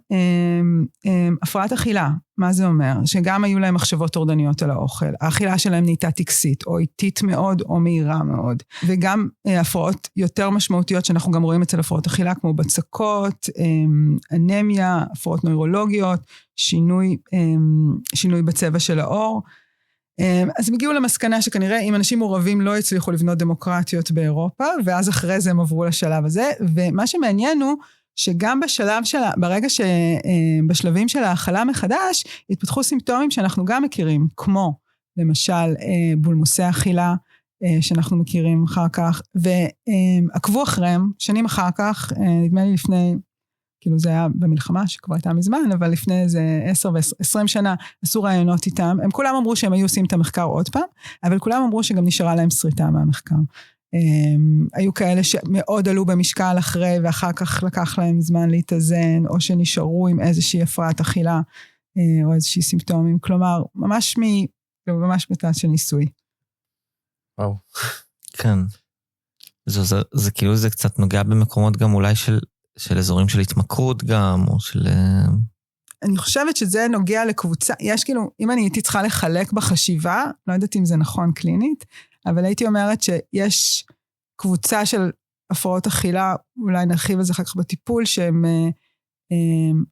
הפרעת אכילה. מה זה אומר? שגם היו להם מחשבות טורדניות על האוכל, האכילה שלהם נהייתה טקסית, או איטית מאוד, או מהירה מאוד, וגם הפרעות יותר משמעותיות, שאנחנו גם רואים אצל הפרעות אכילה, כמו בצקות, אנמיה, הפרעות נוירולוגיות, שינוי בצבע של העור, אז הם הגיעו למסקנה שכנראה אם אנשים מעורבים לא הצליחו לבנות דמוקרטיות באירופה, ואז אחרי זה הם עברו לשלב הזה, ומה שמעניין הוא שגם ברגע שבשלבים של ההאכלה מחדש, התפתחו סימפטומים שאנחנו גם מכירים, כמו למשל בולמוסי אכילה, שאנחנו מכירים אחר כך, ועקבו אחריהם שנים אחר כך, נדמה לי לפני, כאילו זה היה במלחמה שכבר הייתה מזמן, אבל לפני איזה 10 ו-20 שנה עשו רעיונות איתם, הם כולם אמרו שהם היו עושים את המחקר עוד פעם, אבל כולם אמרו שגם נשארה להם שריטה מהמחקר. היו כאלה שמאוד עלו במשקל אחרי, ואחר כך לקח להם זמן להתאזן, או שנשארו עם איזושהי הפרעת אכילה, או איזושהי סימפטומים, כלומר, ממש בצד של ניסוי. וואו. כן. זה כאילו זה קצת נוגע במקומות גם אולי של אזורים של התמכרות גם, או של... אני חושבת שזה נוגע לקבוצה, יש כאילו, אם אני הייתי צריכה לחלק בחשיבה, לא יודעת אם זה נכון קלינית, אבל הייתי אומרת שיש קבוצה של הפרעות אכילה, אולי נרחיב על זה אחר כך בטיפול, שהם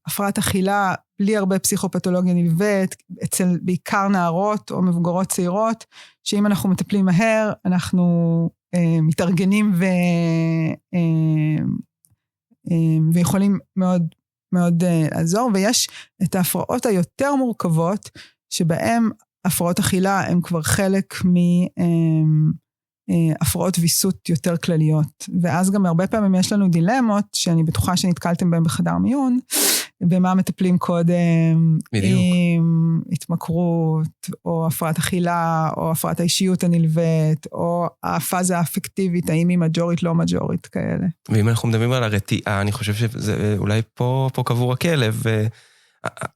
הפרעת אכילה בלי הרבה פסיכופתולוגיה נלווית, אצל בעיקר נערות או מבוגרות צעירות, שאם אנחנו מטפלים מהר, אנחנו מתארגנים ויכולים מאוד מאוד לעזור, ויש את ההפרעות היותר מורכבות, שבהם הפרעות אכילה הם כבר חלק הפרעות ויסות יותר כלליות. ואז גם הרבה פעמים יש לנו דילמות, שאני בטוחה שנתקלתם בהם בחדר מיון, במה מטפלים קודם, בדיוק. עם התמכרות, או הפרעת אכילה, או הפרעת האישיות הנלווית, או הפאזה האפקטיבית, האם היא מג'ורית, לא מג'ורית, כאלה. ואם אנחנו מדברים על הרתיעה, אני חושב שזה אולי פה קבור הכלב,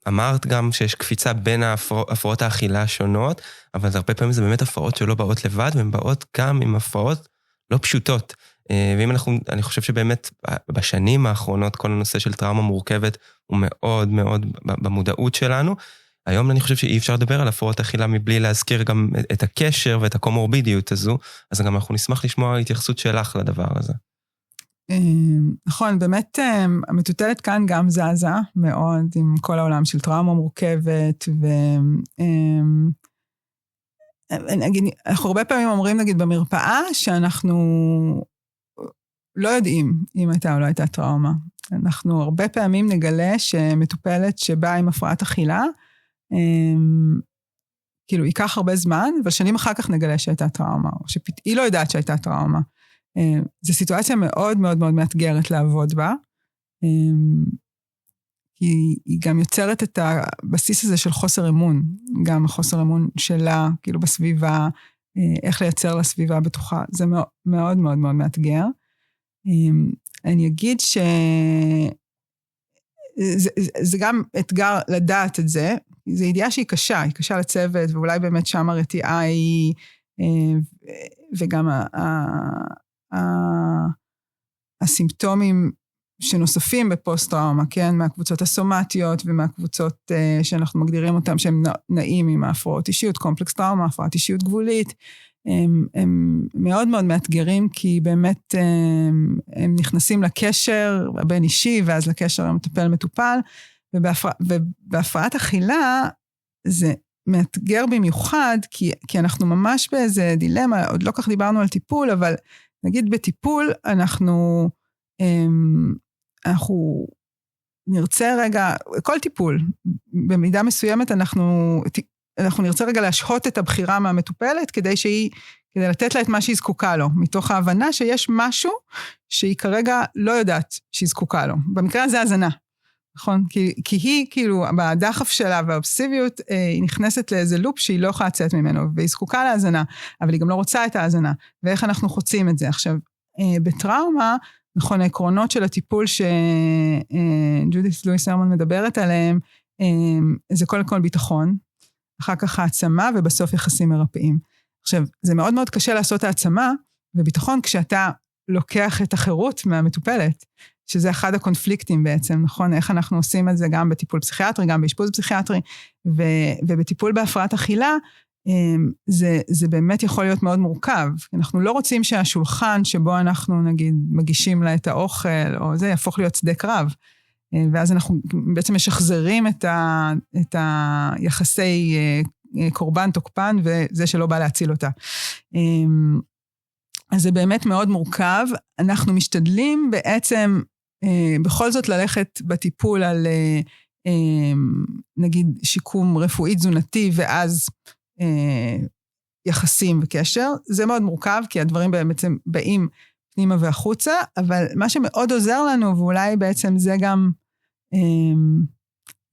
אמרת גם שיש קפיצה בין הפרעות האכילה השונות, אבל הרבה פעמים זה באמת הפרעות שלא באות לבד, והן באות גם עם הפרעות לא פשוטות. ואם אני חושב שבאמת בשנים האחרונות, כל הנושא של טראומה מורכבת הוא מאוד מאוד במודעות שלנו. היום אני חושב שאי אפשר לדבר על הפרעות אכילה מבלי להזכיר גם את הקשר ואת הקומורבידיות הזו, אז גם אנחנו נשמח לשמוע התייחסות שלך לדבר הזה. נכון, באמת המטוטלת כאן גם זזה מאוד עם כל העולם של טראומה מורכבת, אנחנו הרבה פעמים אומרים נגיד במרפאה שאנחנו לא יודעים אם הייתה או לא הייתה טראומה. אנחנו הרבה פעמים נגלה שמטופלת שבאה עם הפרעת אכילה, כאילו ייקח הרבה זמן, אבל שנים אחר כך נגלה שהייתה טראומה, או שהיא לא יודעת שהייתה טראומה. זו סיטואציה מאוד מאוד מאוד מאתגרת לעבוד בה, כי היא גם יוצרת את הבסיס הזה של חוסר אמון, גם החוסר אמון שלה, כאילו בסביבה, איך לייצר לסביבה בטוחה, זה מאוד מאוד מאוד מאתגר. אני אגיד זה גם אתגר לדעת את זה, זו ידיעה שהיא קשה, היא קשה לצוות, ואולי באמת שם הרתיעה היא, וגם הסימפטומים שנוספים בפוסט-טראומה, כן, מהקבוצות הסומטיות ומהקבוצות שאנחנו מגדירים אותם, שהם נעים עם ההפרעות אישיות, קומפלקס טראומה, הפרעת אישיות גבולית, הם מאוד מאוד מאתגרים, כי באמת הם נכנסים לקשר בין אישי, ואז לקשר המטפל-מטופל, ובהפרעת אכילה זה מאתגר במיוחד, כי אנחנו ממש באיזה דילמה, עוד לא כך דיברנו על טיפול, אבל נגיד בטיפול אנחנו נרצה רגע, כל טיפול, במידה מסוימת אנחנו נרצה רגע להשהות את הבחירה מהמטופלת, כדי לתת לה את מה שהיא זקוקה לו, מתוך ההבנה שיש משהו שהיא כרגע לא יודעת שהיא זקוקה לו. במקרה הזה הזנה, נכון? כי היא כאילו, בדחף שלה והאובסיביות, היא נכנסת לאיזה לופ שהיא לא יכולה לצאת ממנו, והיא זקוקה להזנה, אבל היא גם לא רוצה את ההזנה. ואיך אנחנו חוצים את זה? עכשיו, בטראומה, נכון, העקרונות של הטיפול שג'ודית' לואיס הרמן מדברת עליהם, זה קודם כל ביטחון, אחר כך העצמה, ובסוף יחסים מרפאים. עכשיו, זה מאוד מאוד קשה לעשות העצמה, וביטחון כשאתה לוקח את החירות מהמטופלת, שזה אחד הקונפליקטים בעצם, נכון? איך אנחנו עושים את זה גם בטיפול פסיכיאטרי, גם באשפוז פסיכיאטרי, ובטיפול בהפרעת אכילה, זה באמת יכול להיות מאוד מורכב. אנחנו לא רוצים שהשולחן שבו אנחנו נגיד מגישים לה את האוכל, או זה יהפוך להיות שדה קרב, ואז אנחנו בעצם משחזרים את היחסי קורבן תוקפן, וזה שלא בא להציל אותה. אז זה באמת מאוד מורכב. אנחנו משתדלים בעצם בכל זאת ללכת בטיפול על נגיד שיקום רפואי תזונתי, ואז יחסים וקשר. זה מאוד מורכב, כי הדברים בעצם באים פנימה והחוצה, אבל מה שמאוד עוזר לנו, ואולי בעצם זה גם,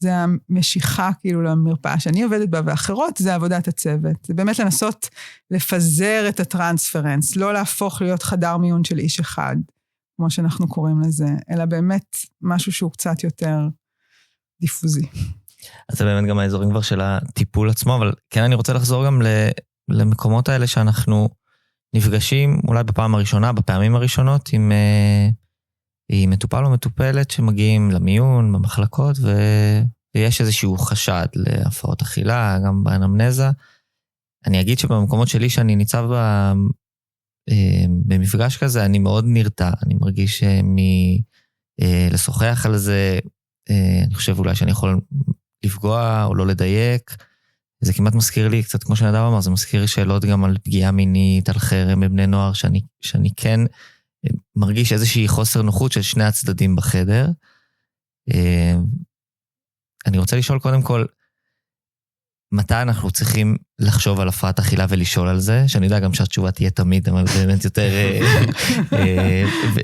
זה המשיכה כאילו למרפאה שאני עובדת בה, ואחרות זה עבודת הצוות. זה באמת לנסות לפזר את הטרנספרנס, לא להפוך להיות חדר מיון של איש אחד, כמו שאנחנו קוראים לזה, אלא באמת משהו שהוא קצת יותר דיפוזי. אז זה באמת גם האזורים כבר של הטיפול עצמו, אבל כן אני רוצה לחזור גם למקומות האלה שאנחנו נפגשים אולי בפעם הראשונה, בפעמים הראשונות, עם מטופל או מטופלת שמגיעים למיון, במחלקות, ויש איזשהו חשד להפרעות אכילה, גם באנמנזה. אני אגיד שבמקומות שלי שאני ניצב במפגש כזה, אני מאוד נרתע, אני מרגיש לשוחח על זה, אני חושב אולי שאני יכול לפגוע או לא לדייק, זה כמעט מזכיר לי, קצת כמו שנדב אמר, זה מזכיר שאלות גם על פגיעה מינית, על חרם בבני נוער, שאני כן מרגיש איזושהי חוסר נוחות של שני הצדדים בחדר. אני רוצה לשאול קודם כל, מתי אנחנו צריכים לחשוב על הפרעת אכילה ולשאול על זה, שאני יודע גם שהתשובה תהיה תמיד, אבל באמת יותר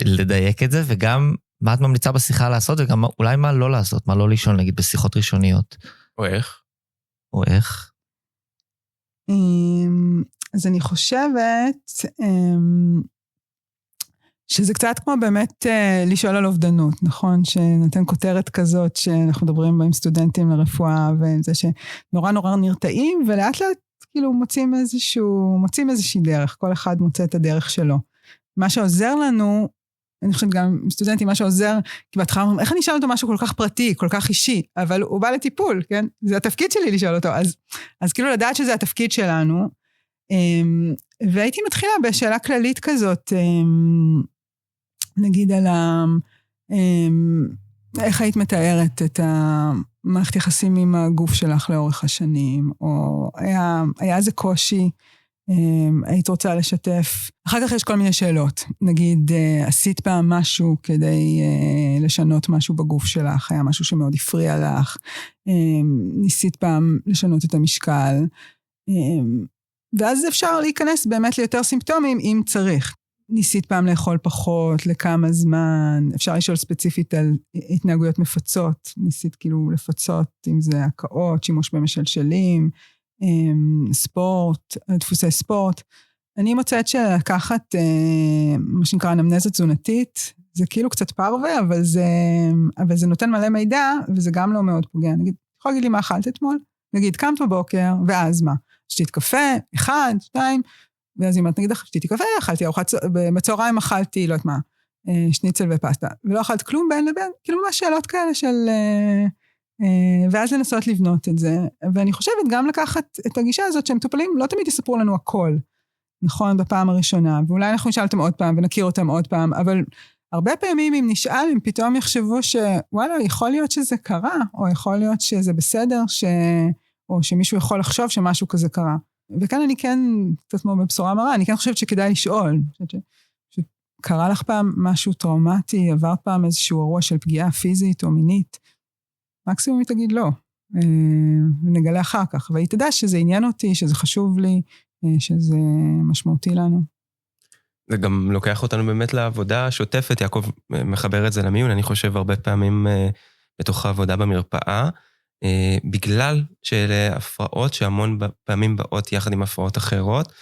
לדייק את זה, וגם מה את ממליצה בשיחה לעשות, וגם אולי מה לא לעשות, מה לא לישון, נגיד בשיחות ראשוניות. או איך? או איך? אז אני חושבת שזה קצת כמו באמת לשאול על אובדנות, נכון? שנתן כותרת כזאת שאנחנו מדברים בה עם סטודנטים לרפואה, וזה שנורא נורא נרתעים, ולאט לאט כאילו מוצאים איזושהי דרך, כל אחד מוצא את הדרך שלו. מה שעוזר לנו, אני חושבת גם עם סטודנטים, מה שעוזר, כי בהתחלה אומרים, איך אני אשאל אותו משהו כל כך פרטי, כל כך אישי, אבל הוא בא לטיפול, כן? זה התפקיד שלי לשאול אותו, אז כאילו לדעת שזה התפקיד שלנו, והייתי מתחילה בשאלה כללית כזאת, נגיד על איך היית מתארת את המערכת יחסים עם הגוף שלך לאורך השנים, או היה איזה קושי, היית רוצה לשתף. אחר כך יש כל מיני שאלות, נגיד עשית פעם משהו כדי לשנות משהו בגוף שלך, היה משהו שמאוד הפריע לך, ניסית פעם לשנות את המשקל, ואז אפשר להיכנס באמת ליותר סימפטומים אם צריך. ניסית פעם לאכול פחות, לכמה זמן, אפשר לשאול ספציפית על התנהגויות מפצות, ניסית כאילו לפצות, אם זה הקאות, שימוש במשלשלים, ספורט, דפוסי ספורט. אני מוצאת שלקחת מה שנקרא אנמנזה תזונתית, זה כאילו קצת פרווה, אבל זה נותן מלא מידע, וזה גם לא מאוד פוגע. נגיד, יכול להגיד לי מה אכלת אתמול? נגיד, קמת בבוקר, ואז מה? שתית קפה, 1, 2, ואז אם את נגיד, שתיתי קפה, אכלתי ארוחת, בצהריים אכלתי, לא יודעת מה, שניצל ופסטה, ולא אכלת כלום בין לבין, כאילו ממש שאלות כאלה של, ואז לנסות לבנות את זה, ואני חושבת גם לקחת את הגישה הזאת, שהם מטופלים, לא תמיד יספרו לנו הכל, נכון, בפעם הראשונה, ואולי אנחנו נשאל אותם עוד פעם, ונכיר אותם עוד פעם, אבל הרבה פעמים אם נשאל, הם פתאום יחשבו שוואלה, יכול להיות שזה קרה, או יכול להיות שזה בסדר, או שמישהו יכול לחשוב שמשהו כזה קרה. וכאן אני כן, קצת כמו בבשורה מרה, אני כן חושבת שכדאי לשאול, שקרה לך פעם משהו טראומטי, עברת פעם איזשהו אירוע של פגיעה פיזית או מינית, מקסימום היא תגיד לא, ונגלה אחר כך, והיא תדע שזה עניין אותי, שזה חשוב לי, שזה משמעותי לנו. זה גם לוקח אותנו באמת לעבודה השוטפת, יעקב מחבר את זה למיון, אני חושב הרבה פעמים בתוך העבודה במרפאה, בגלל שאלה הפרעות שהמון פעמים באות יחד עם הפרעות אחרות,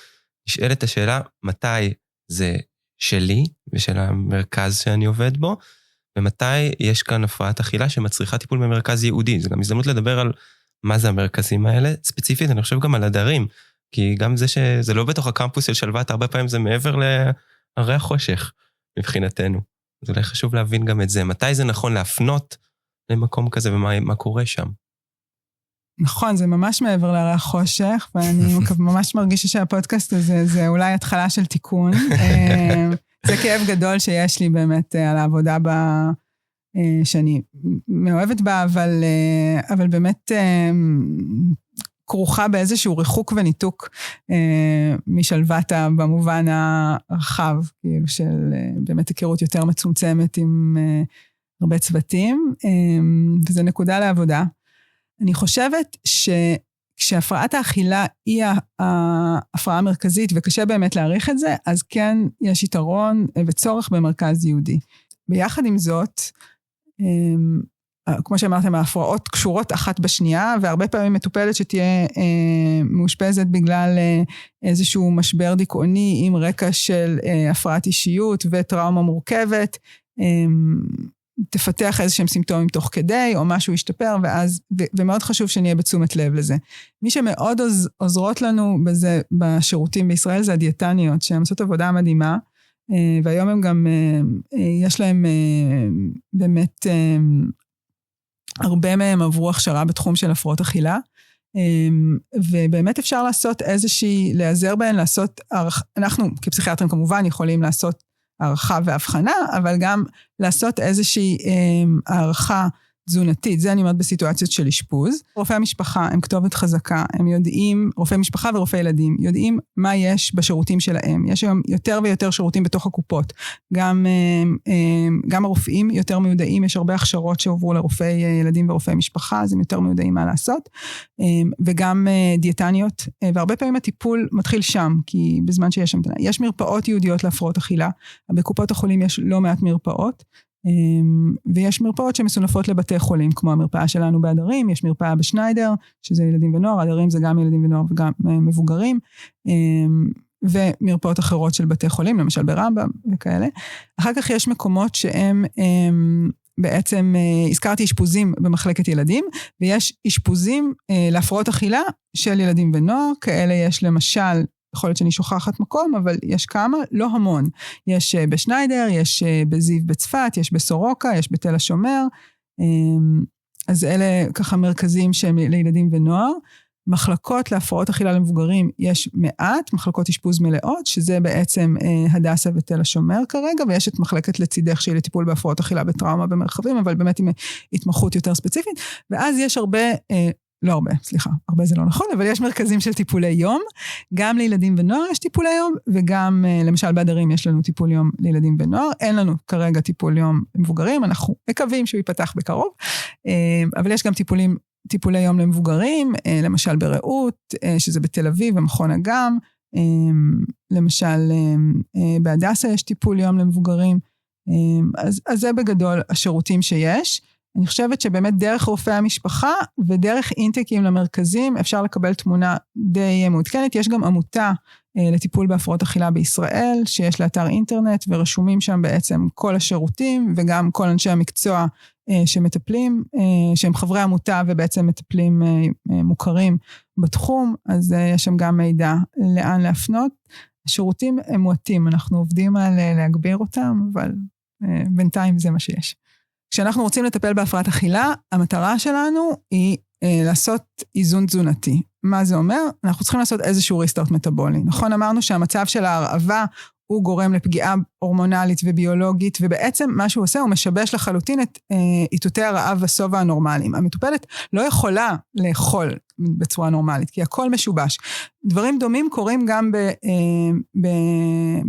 נשאלת השאלה מתי זה שלי ושל המרכז שאני עובד בו, ומתי יש כאן הפרעת אכילה שמצריכה טיפול במרכז ייעודי. זה גם הזדמנות לדבר על מה זה המרכזים האלה, ספציפית אני חושב גם על הדרים, כי גם זה שזה לא בתוך הקמפוס של שלוות, הרבה פעמים זה מעבר להרי החושך מבחינתנו. אז אולי חשוב להבין גם את זה, מתי זה נכון להפנות למקום כזה ומה קורה שם. נכון, זה ממש מעבר להרי החושך, ואני ממש מרגישה שהפודקאסט הזה זה אולי התחלה של תיקון. זה כאב גדול שיש לי באמת על העבודה שאני מאוהבת בה, אבל באמת כרוכה באיזשהו ריחוק וניתוק משלוותה במובן הרחב, כאילו של באמת היכרות יותר מצומצמת עם הרבה צוותים, וזה נקודה לעבודה. אני חושבת שכשהפרעת האכילה היא ההפרעה המרכזית, וקשה באמת להעריך את זה, אז כן יש יתרון וצורך במרכז ייעודי. ביחד עם זאת, כמו שאמרתם, ההפרעות קשורות אחת בשנייה, והרבה פעמים מטופלת שתהיה מאושפזת בגלל איזשהו משבר דיכאוני, עם רקע של הפרעת אישיות וטראומה מורכבת, תפתח איזשהם סימפטומים תוך כדי, או משהו ישתפר, ומאוד חשוב שנהיה בתשומת לב לזה. מי שמאוד עוזרות לנו בזה, בשירותים בישראל, זה הדיאטניות, שהן עושות עבודה מדהימה, והיום הם גם, יש להם באמת, הרבה מהם עברו הכשרה בתחום של הפרעות אכילה, ובאמת אפשר לעשות איזושהי, להיעזר בהן, לעשות, אנחנו כפסיכיאטרים כמובן יכולים לעשות, הערכה והבחנה, אבל גם לעשות איזושהי הערכה תזונתית, זה אני אומרת בסיטואציות של אשפוז. רופאי המשפחה הם כתובת חזקה, הם יודעים, רופאי משפחה ורופאי ילדים, יודעים מה יש בשירותים שלהם. יש היום יותר ויותר שירותים בתוך הקופות. גם הרופאים יותר מיודעים, יש הרבה הכשרות שעוברו לרופאי ילדים ורופאי משפחה, אז הם יותר מיודעים מה לעשות. וגם דיאטניות, והרבה פעמים הטיפול מתחיל שם, כי בזמן שיש שם, יש מרפאות יהודיות להפרעות אכילה, בקופות החולים יש לא מעט מרפאות, ויש מרפאות שמסונפות לבתי חולים, כמו המרפאה שלנו בהדרים, יש מרפאה בשניידר, שזה ילדים ונוער, הדרים זה גם ילדים ונוער וגם מבוגרים, ומרפאות אחרות של בתי חולים, למשל ברמב"ם וכאלה. אחר כך יש מקומות שהם בעצם, הזכרתי אשפוזים במחלקת ילדים, ויש אשפוזים להפרעות אכילה של ילדים ונוער, כאלה יש למשל, יכול להיות שאני שוכחת מקום, אבל יש כמה, לא המון. יש בשניידר, יש בזיו בצפת, יש בסורוקה, יש בתל השומר, אז אלה ככה מרכזים שהם לילדים ונוער. מחלקות להפרעות אכילה למבוגרים יש מעט, מחלקות אשפוז מלאות, שזה בעצם הדסה ותל השומר כרגע, ויש את מחלקת לצידך שהיא לטיפול בהפרעות אכילה בטראומה במרחבים, אבל באמת עם התמחות יותר ספציפית, ואז יש לא הרבה, סליחה, הרבה זה לא נכון, אבל יש מרכזים של טיפולי יום, גם לילדים ונוער יש טיפולי יום, וגם למשל בהדרים יש לנו טיפול יום לילדים ונוער, אין לנו כרגע טיפול יום למבוגרים, אנחנו מקווים שהוא ייפתח בקרוב, אבל יש גם טיפולי יום למבוגרים, למשל ברעות, שזה בתל אביב, במכון אגם, למשל בהדסה יש טיפול יום למבוגרים, אז זה בגדול השירותים שיש. אני חושבת שבאמת דרך רופאי המשפחה ודרך אינטקים למרכזים אפשר לקבל תמונה די מעודכנת. יש גם עמותה לטיפול בהפרעות אכילה בישראל, שיש לה אתר אינטרנט ורשומים שם בעצם כל השירותים וגם כל אנשי המקצוע שמטפלים, שהם חברי עמותה ובעצם מטפלים מוכרים בתחום, אז יש שם גם מידע לאן להפנות. השירותים הם מועטים, אנחנו עובדים על להגביר אותם, אבל בינתיים זה מה שיש. כשאנחנו רוצים לטפל בהפרעת אכילה, המטרה שלנו היא לעשות איזון תזונתי. מה זה אומר? אנחנו צריכים לעשות איזשהו ריסטארט מטאבולי. נכון, אמרנו שהמצב של ההרעבה הוא גורם לפגיעה הורמונלית וביולוגית, ובעצם מה שהוא עושה, הוא משבש לחלוטין את איתותי הרעב והשובע הנורמליים. המטופלת לא יכולה לאכול בצורה נורמלית, כי הכל משובש. דברים דומים קורים גם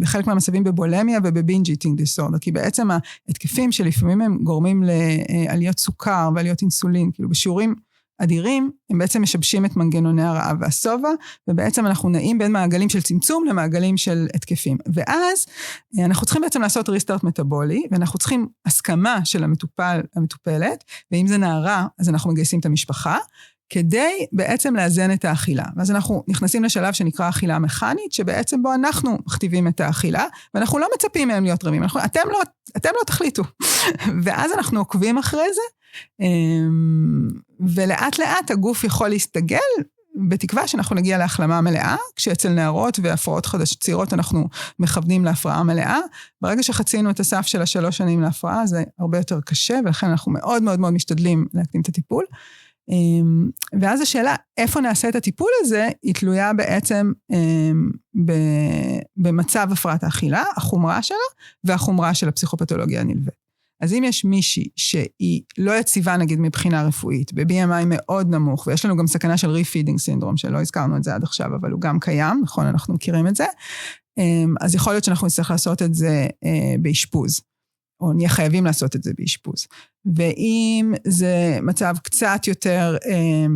בחלק מהמצבים בבולמיה ובבינג' איטינג דיסורדר, כי בעצם ההתקפים שלפעמים הם גורמים לעליות סוכר ועליות אינסולין, כאילו בשיעורים אדירים, הם בעצם משבשים את מנגנוני הרעב והשובע, ובעצם אנחנו נעים בין מעגלים של צמצום למעגלים של התקפים. ואז אנחנו צריכים בעצם לעשות ריסטארט מטאבולי, ואנחנו צריכים הסכמה של המטופלת, ואם זה נערה, אז אנחנו מגייסים את המשפחה, כדי בעצם לאזן את האכילה. ואז אנחנו נכנסים לשלב שנקרא אכילה מכנית, שבעצם בו אנחנו מכתיבים את האכילה, ואנחנו לא מצפים מהם להיות רמים. אתם לא תחליטו. ואז אנחנו עוקבים אחרי זה, ולאט לאט הגוף יכול להסתגל, בתקווה שאנחנו נגיע להחלמה מלאה, כשאצל נערות והפרעות צעירות אנחנו מכוונים להפרעה מלאה, ברגע שחצינו את הסף של 3 שנים להפרעה, זה הרבה יותר קשה, ולכן אנחנו מאוד מאוד מאוד משתדלים להקדים את הטיפול, ואז השאלה, איפה נעשה את הטיפול הזה, היא תלויה בעצם במצב הפרעת האכילה, החומרה שלה, והחומרה של הפסיכופתולוגיה הנלווית. אז אם יש מישהי שהיא לא יציבה נגיד מבחינה רפואית, ב-BMI מאוד נמוך, ויש לנו גם סכנה של ריפידינג סינדרום, שלא הזכרנו את זה עד עכשיו, אבל הוא גם קיים, נכון, אנחנו מכירים את זה, אז יכול להיות שאנחנו נצטרך לעשות את זה באשפוז, או נהיה חייבים לעשות את זה באשפוז. ואם זה מצב קצת יותר,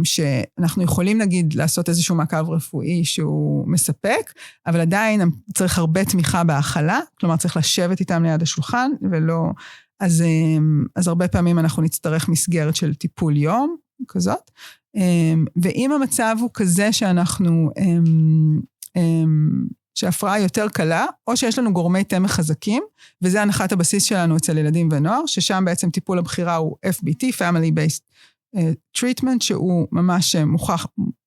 שאנחנו יכולים נגיד לעשות איזשהו מעקב רפואי שהוא מספק, אבל עדיין צריך הרבה תמיכה בהאכלה, כלומר צריך לשבת איתם ליד השולחן, ולא, אז הרבה פעמים אנחנו נצטרך מסגרת של טיפול יום, כזאת, ואם המצב הוא כזה שאנחנו, שההפרעה יותר קלה, או שיש לנו גורמי תמך חזקים, וזה הנחת הבסיס שלנו אצל ילדים ונוער, ששם בעצם טיפול הבחירה הוא FBT, Family Based Treatment, שהוא ממש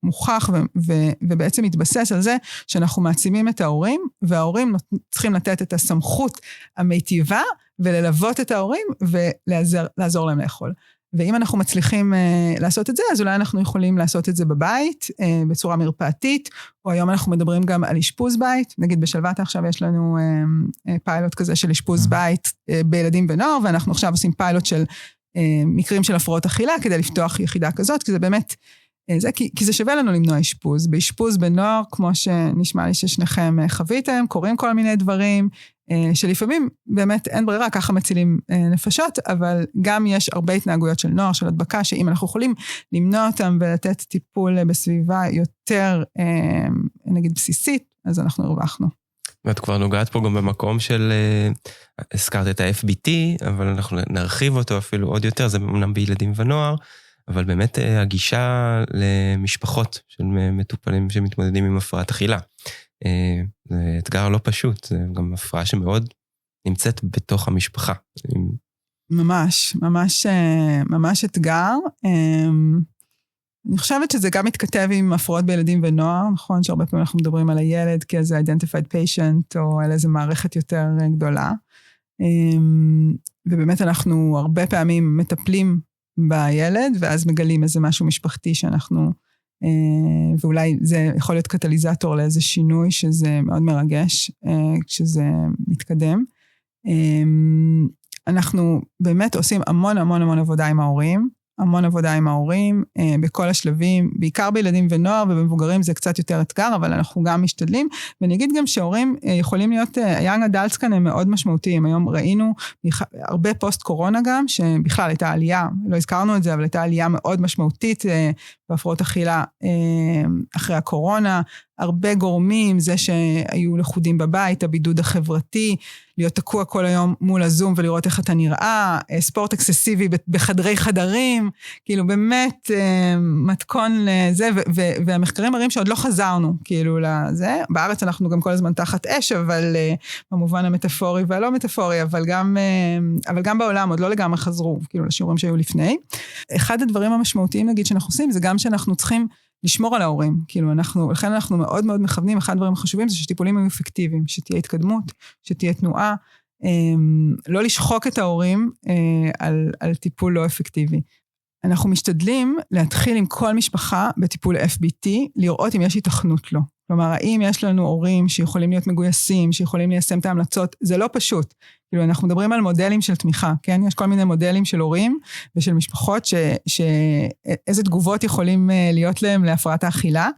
מוכח ובעצם מתבסס על זה, שאנחנו מעצימים את ההורים, וההורים צריכים לתת את הסמכות המיטיבה, וללוות את ההורים, ולעזור להם לאכול. ואם אנחנו מצליחים לעשות את זה, אז אולי אנחנו יכולים לעשות את זה בבית, בצורה מרפאתית, או היום אנחנו מדברים גם על אשפוז בית, נגיד בשלוותה עכשיו יש לנו פיילוט כזה של אשפוז בית בילדים ונוער, ואנחנו עכשיו עושים פיילוט של מקרים של הפרעות אכילה, כדי לפתוח יחידה כזאת, כי זה באמת, כי זה שווה לנו למנוע אשפוז. באשפוז בנוער, כמו שנשמע לי ששניכם חוויתם, קוראים כל מיני דברים, שלפעמים באמת אין ברירה, ככה מצילים נפשות, אבל גם יש הרבה התנהגויות של נוער, של הדבקה, שאם אנחנו יכולים למנוע אותם ולתת טיפול בסביבה יותר, נגיד בסיסית, אז אנחנו הרווחנו. ואת כבר נוגעת פה גם במקום של, הזכרת את ה-FBT, אבל אנחנו נרחיב אותו אפילו עוד יותר, זה אמנם בילדים ונוער, אבל באמת הגישה למשפחות של מטופלים שמתמודדים עם הפרעת אכילה. זה אתגר לא פשוט, זה גם הפרעה שמאוד נמצאת בתוך המשפחה. ממש, ממש, ממש אתגר. אני חושבת שזה גם מתכתב עם הפרעות בילדים ונוער, נכון? שהרבה פעמים אנחנו מדברים על הילד כאיזה identified patient, או על איזו מערכת יותר גדולה. ובאמת אנחנו הרבה פעמים מטפלים בילד, ואז מגלים איזה משהו משפחתי שאנחנו, ואולי זה יכול להיות קטליזטור לאיזה שינוי, שזה מאוד מרגש, כשזה מתקדם. אנחנו באמת עושים המון המון המון עבודה עם ההורים, המון עבודה עם ההורים, בכל השלבים, בעיקר בילדים ונוער, ובמבוגרים זה קצת יותר אתגר, אבל אנחנו גם משתדלים, ואני אגיד גם שההורים יכולים להיות, היאנג אדלטס כאן הם מאוד משמעותיים, היום ראינו הרבה פוסט קורונה גם, שבכלל הייתה עלייה, לא הזכרנו את זה, אבל הייתה עלייה מאוד משמעותית, בהפרעות אכילה אחרי הקורונה, הרבה גורמים, זה שהיו לחודים בבית, הבידוד החברתי, להיות תקוע כל היום מול הזום ולראות איך אתה נראה, ספורט אקססיבי בחדרי חדרים, כאילו באמת מתכון לזה, והמחקרים מראים שעוד לא חזרנו, כאילו לזה, בארץ אנחנו גם כל הזמן תחת אש, אבל במובן המטאפורי והלא מטאפורי, אבל גם בעולם עוד לא לגמרי חזרו, כאילו לשיעורים שהיו לפני. אחד הדברים המשמעותיים נגיד שאנחנו עושים, זה גם שאנחנו צריכים לשמור על ההורים, כאילו לכן אנחנו מאוד מאוד מכוונים, אחד הדברים החשובים זה שטיפולים יהיו אפקטיביים, שתהיה התקדמות, שתהיה תנועה, לא לשחוק את ההורים על טיפול לא אפקטיבי. אנחנו משתדלים להתחיל עם כל משפחה בטיפול FBT, לראות אם יש התכנות לו. כלומר, האם יש לנו הורים שיכולים להיות מגויסים, שיכולים ליישם את ההמלצות, זה לא פשוט. כאילו, אנחנו מדברים על מודלים של תמיכה, כן? יש כל מיני מודלים של הורים ושל משפחות איזה תגובות יכולים להיות להם להפרעת האכילה.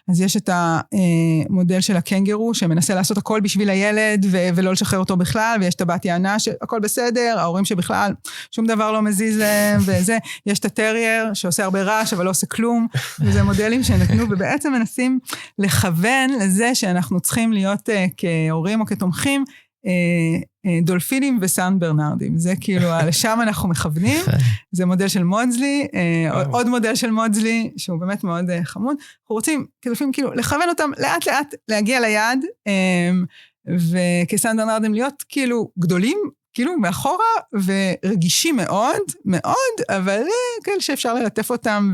אז יש את המודל של הקנגרו, שמנסה לעשות הכל בשביל הילד ולא לשחרר אותו בכלל, ויש את הבת יענה שהכל בסדר, ההורים שבכלל שום דבר לא מזיז להם, וזה. יש את הטרייר שעושה הרבה רעש, אבל לא עושה כלום, וזה מודלים שנתנו, ובעצם מנסים לכוון לזה שאנחנו צריכים להיות כהורים או כתומכים, דולפינים וסן ברנרדים, זה כאילו, לשם אנחנו מכוונים, זה מודל של מודזלי, עוד מודל של מודזלי, שהוא באמת מאוד חמוד, אנחנו רוצים כאילו לכוון אותם לאט לאט להגיע ליעד, וכסן ברנרדים להיות כאילו גדולים, כאילו מאחורה, ורגישים מאוד, מאוד, אבל כאלה שאפשר ללטף אותם,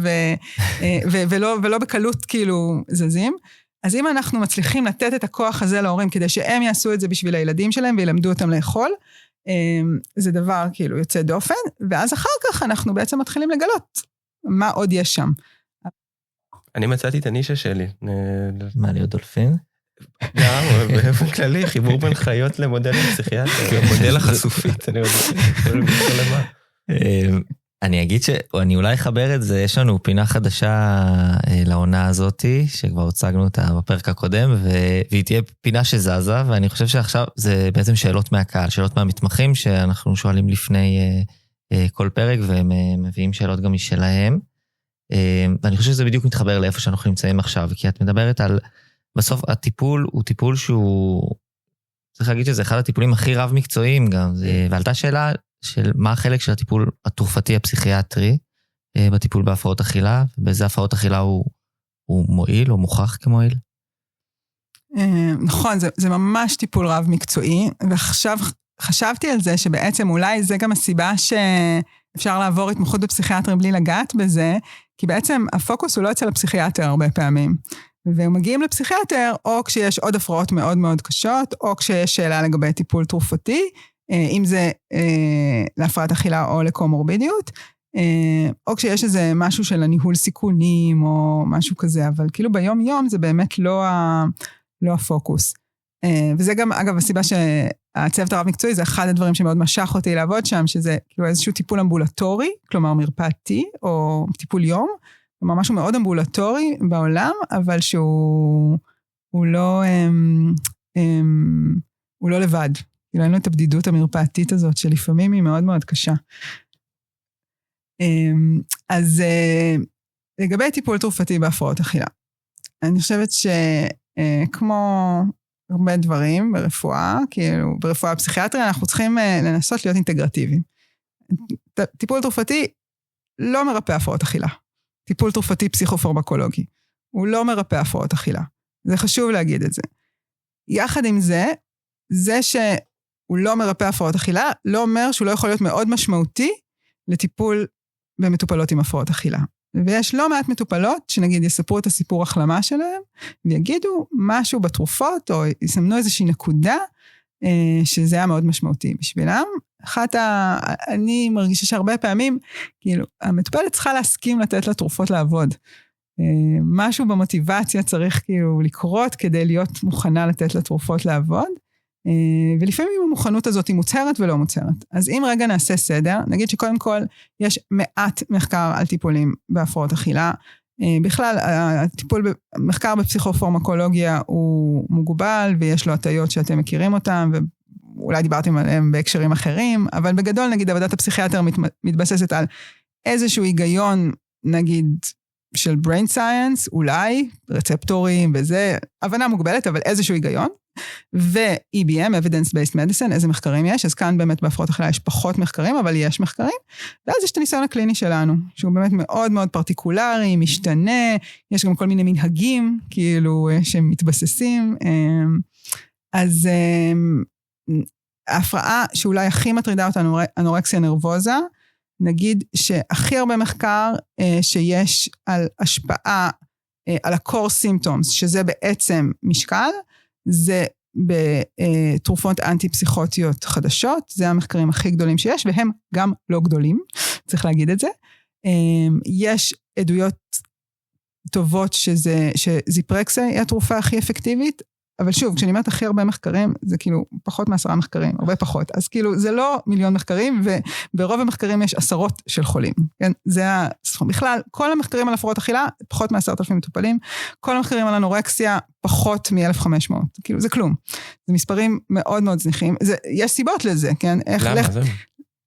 ולא בקלות כאילו זזים, אז אם אנחנו מצליחים לתת את הכוח הזה להורים, כדי שהם יעשו את זה בשביל הילדים שלהם, וילמדו אותם לאכול, זה דבר כאילו יוצא דופן, ואז אחר כך אנחנו בעצם מתחילים לגלות מה עוד יש שם. אני מצאתי את הנישה שלי. מה, להיות דולפין? גם, באופן כללי, חיבור בין חיות למודלים פסיכיאטריים, המודל החשופית, אני רוצה למה. אני אגיד שאני אולי אחבר את זה, יש לנו פינה חדשה לעונה הזאת, שכבר הוצגנו אותה בפרק הקודם, והיא תהיה פינה שזזה, ואני חושב שעכשיו זה בעצם שאלות מהקהל, שאלות מהמתמחים, שאנחנו שואלים לפני כל פרק, והם מביאים שאלות גם משלהם, ואני חושב שזה בדיוק מתחבר לאיפה שאנחנו נמצאים עכשיו, כי את מדברת על, בסוף הטיפול הוא טיפול שהוא, צריך להגיד שזה אחד הטיפולים הכי רב מקצועיים גם, ועלתה שאלה, של מה החלק של הטיפול התרופתי הפסיכיאטרי בטיפול בהפרעות אכילה, ובאיזה הפרעות אכילה הוא מועיל או מוכח כמועיל? נכון, זה ממש טיפול רב מקצועי, ועכשיו חשבתי על זה שבעצם אולי זה גם הסיבה שאפשר לעבור התמחות בפסיכיאטרים בלי לגעת בזה, כי בעצם הפוקוס הוא לא אצל הפסיכיאטר הרבה פעמים, והם מגיעים לפסיכיאטר או כשיש עוד הפרעות מאוד מאוד קשות, או כשיש שאלה לגבי טיפול תרופתי, אם זה להפרעת אכילה או לקומורבידיות, או כשיש איזה משהו של הניהול סיכונים או משהו כזה, אבל כאילו ביום יום זה באמת לא הפוקוס. וזה גם, אגב, הסיבה שהצוות הרב מקצועי, זה אחד הדברים שמאוד משך אותי לעבוד שם, שזה כאילו איזשהו טיפול אמבולטורי, כלומר מרפאתי, או טיפול יום, כלומר משהו מאוד אמבולטורי בעולם, אבל שהוא לא לבד. כאילו אין לו את הבדידות המרפאתית הזאת, שלפעמים היא מאוד מאוד קשה. אז לגבי טיפול תרופתי בהפרעות אכילה, אני חושבת שכמו הרבה דברים ברפואה, כאילו ברפואה פסיכיאטריה, אנחנו צריכים לנסות להיות אינטגרטיביים. טיפול תרופתי לא מרפא הפרעות אכילה. טיפול תרופתי פסיכופרמקולוגי. הוא לא מרפא הפרעות אכילה. זה חשוב להגיד את זה. יחד עם זה, זה שהוא לא מרפא הפרעות אכילה, לא אומר שהוא לא יכול להיות מאוד משמעותי לטיפול במטופלות עם הפרעות אכילה. ויש לא מעט מטופלות שנגיד יספרו את הסיפור החלמה שלהם, ויגידו משהו בתרופות, או יסמנו איזושהי נקודה, שזה היה מאוד משמעותי בשבילם. אני מרגישה שהרבה פעמים, כאילו, המטופלת צריכה להסכים לתת לתרופות לעבוד. משהו במוטיבציה צריך כאילו לקרות, כדי להיות מוכנה לתת לתרופות לעבוד, ולפעמים המוכנות הזאת היא מוצהרת ולא מוצהרת. אז אם רגע נעשה סדר, נגיד שקודם כל יש מעט מחקר על טיפולים בהפרעות אכילה, בכלל מחקר בפסיכופרמקולוגיה הוא מוגבל, ויש לו הטיות שאתם מכירים אותם, ואולי דיברתם עליהם בהקשרים אחרים, אבל בגדול נגיד עבודת הפסיכיאטר מתבססת על איזשהו היגיון, נגיד של brain science, אולי, רצפטורים וזה, הבנה מוגבלת, אבל איזשהו היגיון, ו-EBM, Evidence-Based Medicine, איזה מחקרים יש, אז כאן באמת בהפרעות אכילה יש פחות מחקרים, אבל יש מחקרים, ואז יש את הניסיון הקליני שלנו, שהוא באמת מאוד מאוד פרטיקולרי, משתנה, יש גם כל מיני מנהגים, כאילו, שמתבססים, אז ההפרעה שאולי הכי מטרידה אותנו, אנורקסיה נרבוזה, נגיד שהכי הרבה מחקר שיש על השפעה, על ה-core symptoms, שזה בעצם משקל, זה בתרופות אנטי-פסיכוטיות חדשות, זה המחקרים הכי גדולים שיש, והם גם לא גדולים, צריך להגיד את זה. יש עדויות טובות שזיפרקסה היא התרופה הכי אפקטיבית, אבל שוב, כשאני אומרת הכי הרבה מחקרים, זה כאילו פחות מ10 מחקרים, הרבה פחות. אז כאילו זה לא מיליון מחקרים, וברוב המחקרים יש עשרות של חולים. כן? זה בכלל, כל המחקרים על הפרעות אכילה, פחות מ10,000 מטופלים, כל המחקרים על אנורקסיה, פחות מ-1,500. כאילו זה כלום. זה מספרים מאוד מאוד זניחים. יש סיבות לזה, כן? למה זה?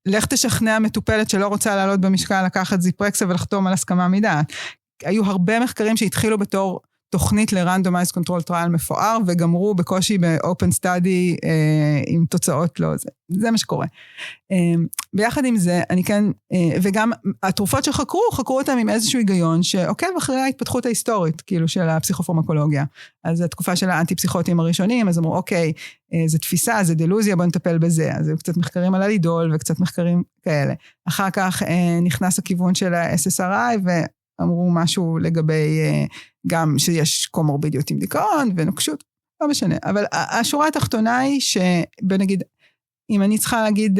לך תשכנע מטופלת שלא רוצה לעלות במשקל, לקחת זיפרקסה ולחתום על הסכמה מדעת. היו הרבה מחקרים שהתחילו בתור תוכנית ל-randomized control trial מפואר, וגמרו בקושי ב-open study עם תוצאות לא, זה מה שקורה. ביחד עם זה, אני כן, וגם התרופות שחקרו, חקרו אותם עם איזשהו היגיון, שעוקב אחרי ההתפתחות ההיסטורית, כאילו של הפסיכופרמקולוגיה. אז התקופה של האנטי-פסיכוטיים הראשונים, אז אמרו, אוקיי, זה תפיסה, זה דלוזיה, בוא נטפל בזה. אז היו קצת מחקרים על הלידול, וקצת מחקרים כאלה. אחר כך נכנס הכיוון של ה-SSRI, ואמרו משהו לגבי גם שיש קומורבידיות עם דיכאון ונוקשות, לא משנה. אבל השורה התחתונה היא שבנגיד, אם אני צריכה להגיד,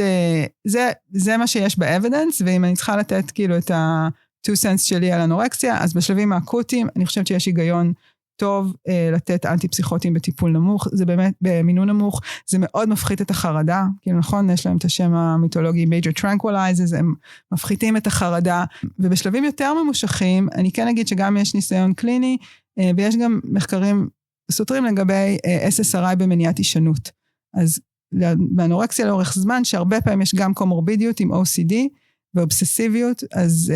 זה מה שיש באבידנס, ואם אני צריכה לתת כאילו את ה-2 cents שלי על אנורקסיה, אז בשלבים האקוטיים, אני חושבת שיש היגיון טוב לתת אנטי-פסיכוטיים בטיפול נמוך, זה באמת במינון נמוך, זה מאוד מפחית את החרדה, כאילו נכון, יש להם את השם המיתולוגי major tranquilizers, הם מפחיתים את החרדה, ובשלבים יותר ממושכים, אני כן אגיד שגם יש ניסיון קליני, ויש גם מחקרים סותרים לגבי SSRI במניעת אישנות. אז באנורקסיה לאורך זמן, שהרבה פעמים יש גם קומורבידיות עם OCD, ואובססיביות, אז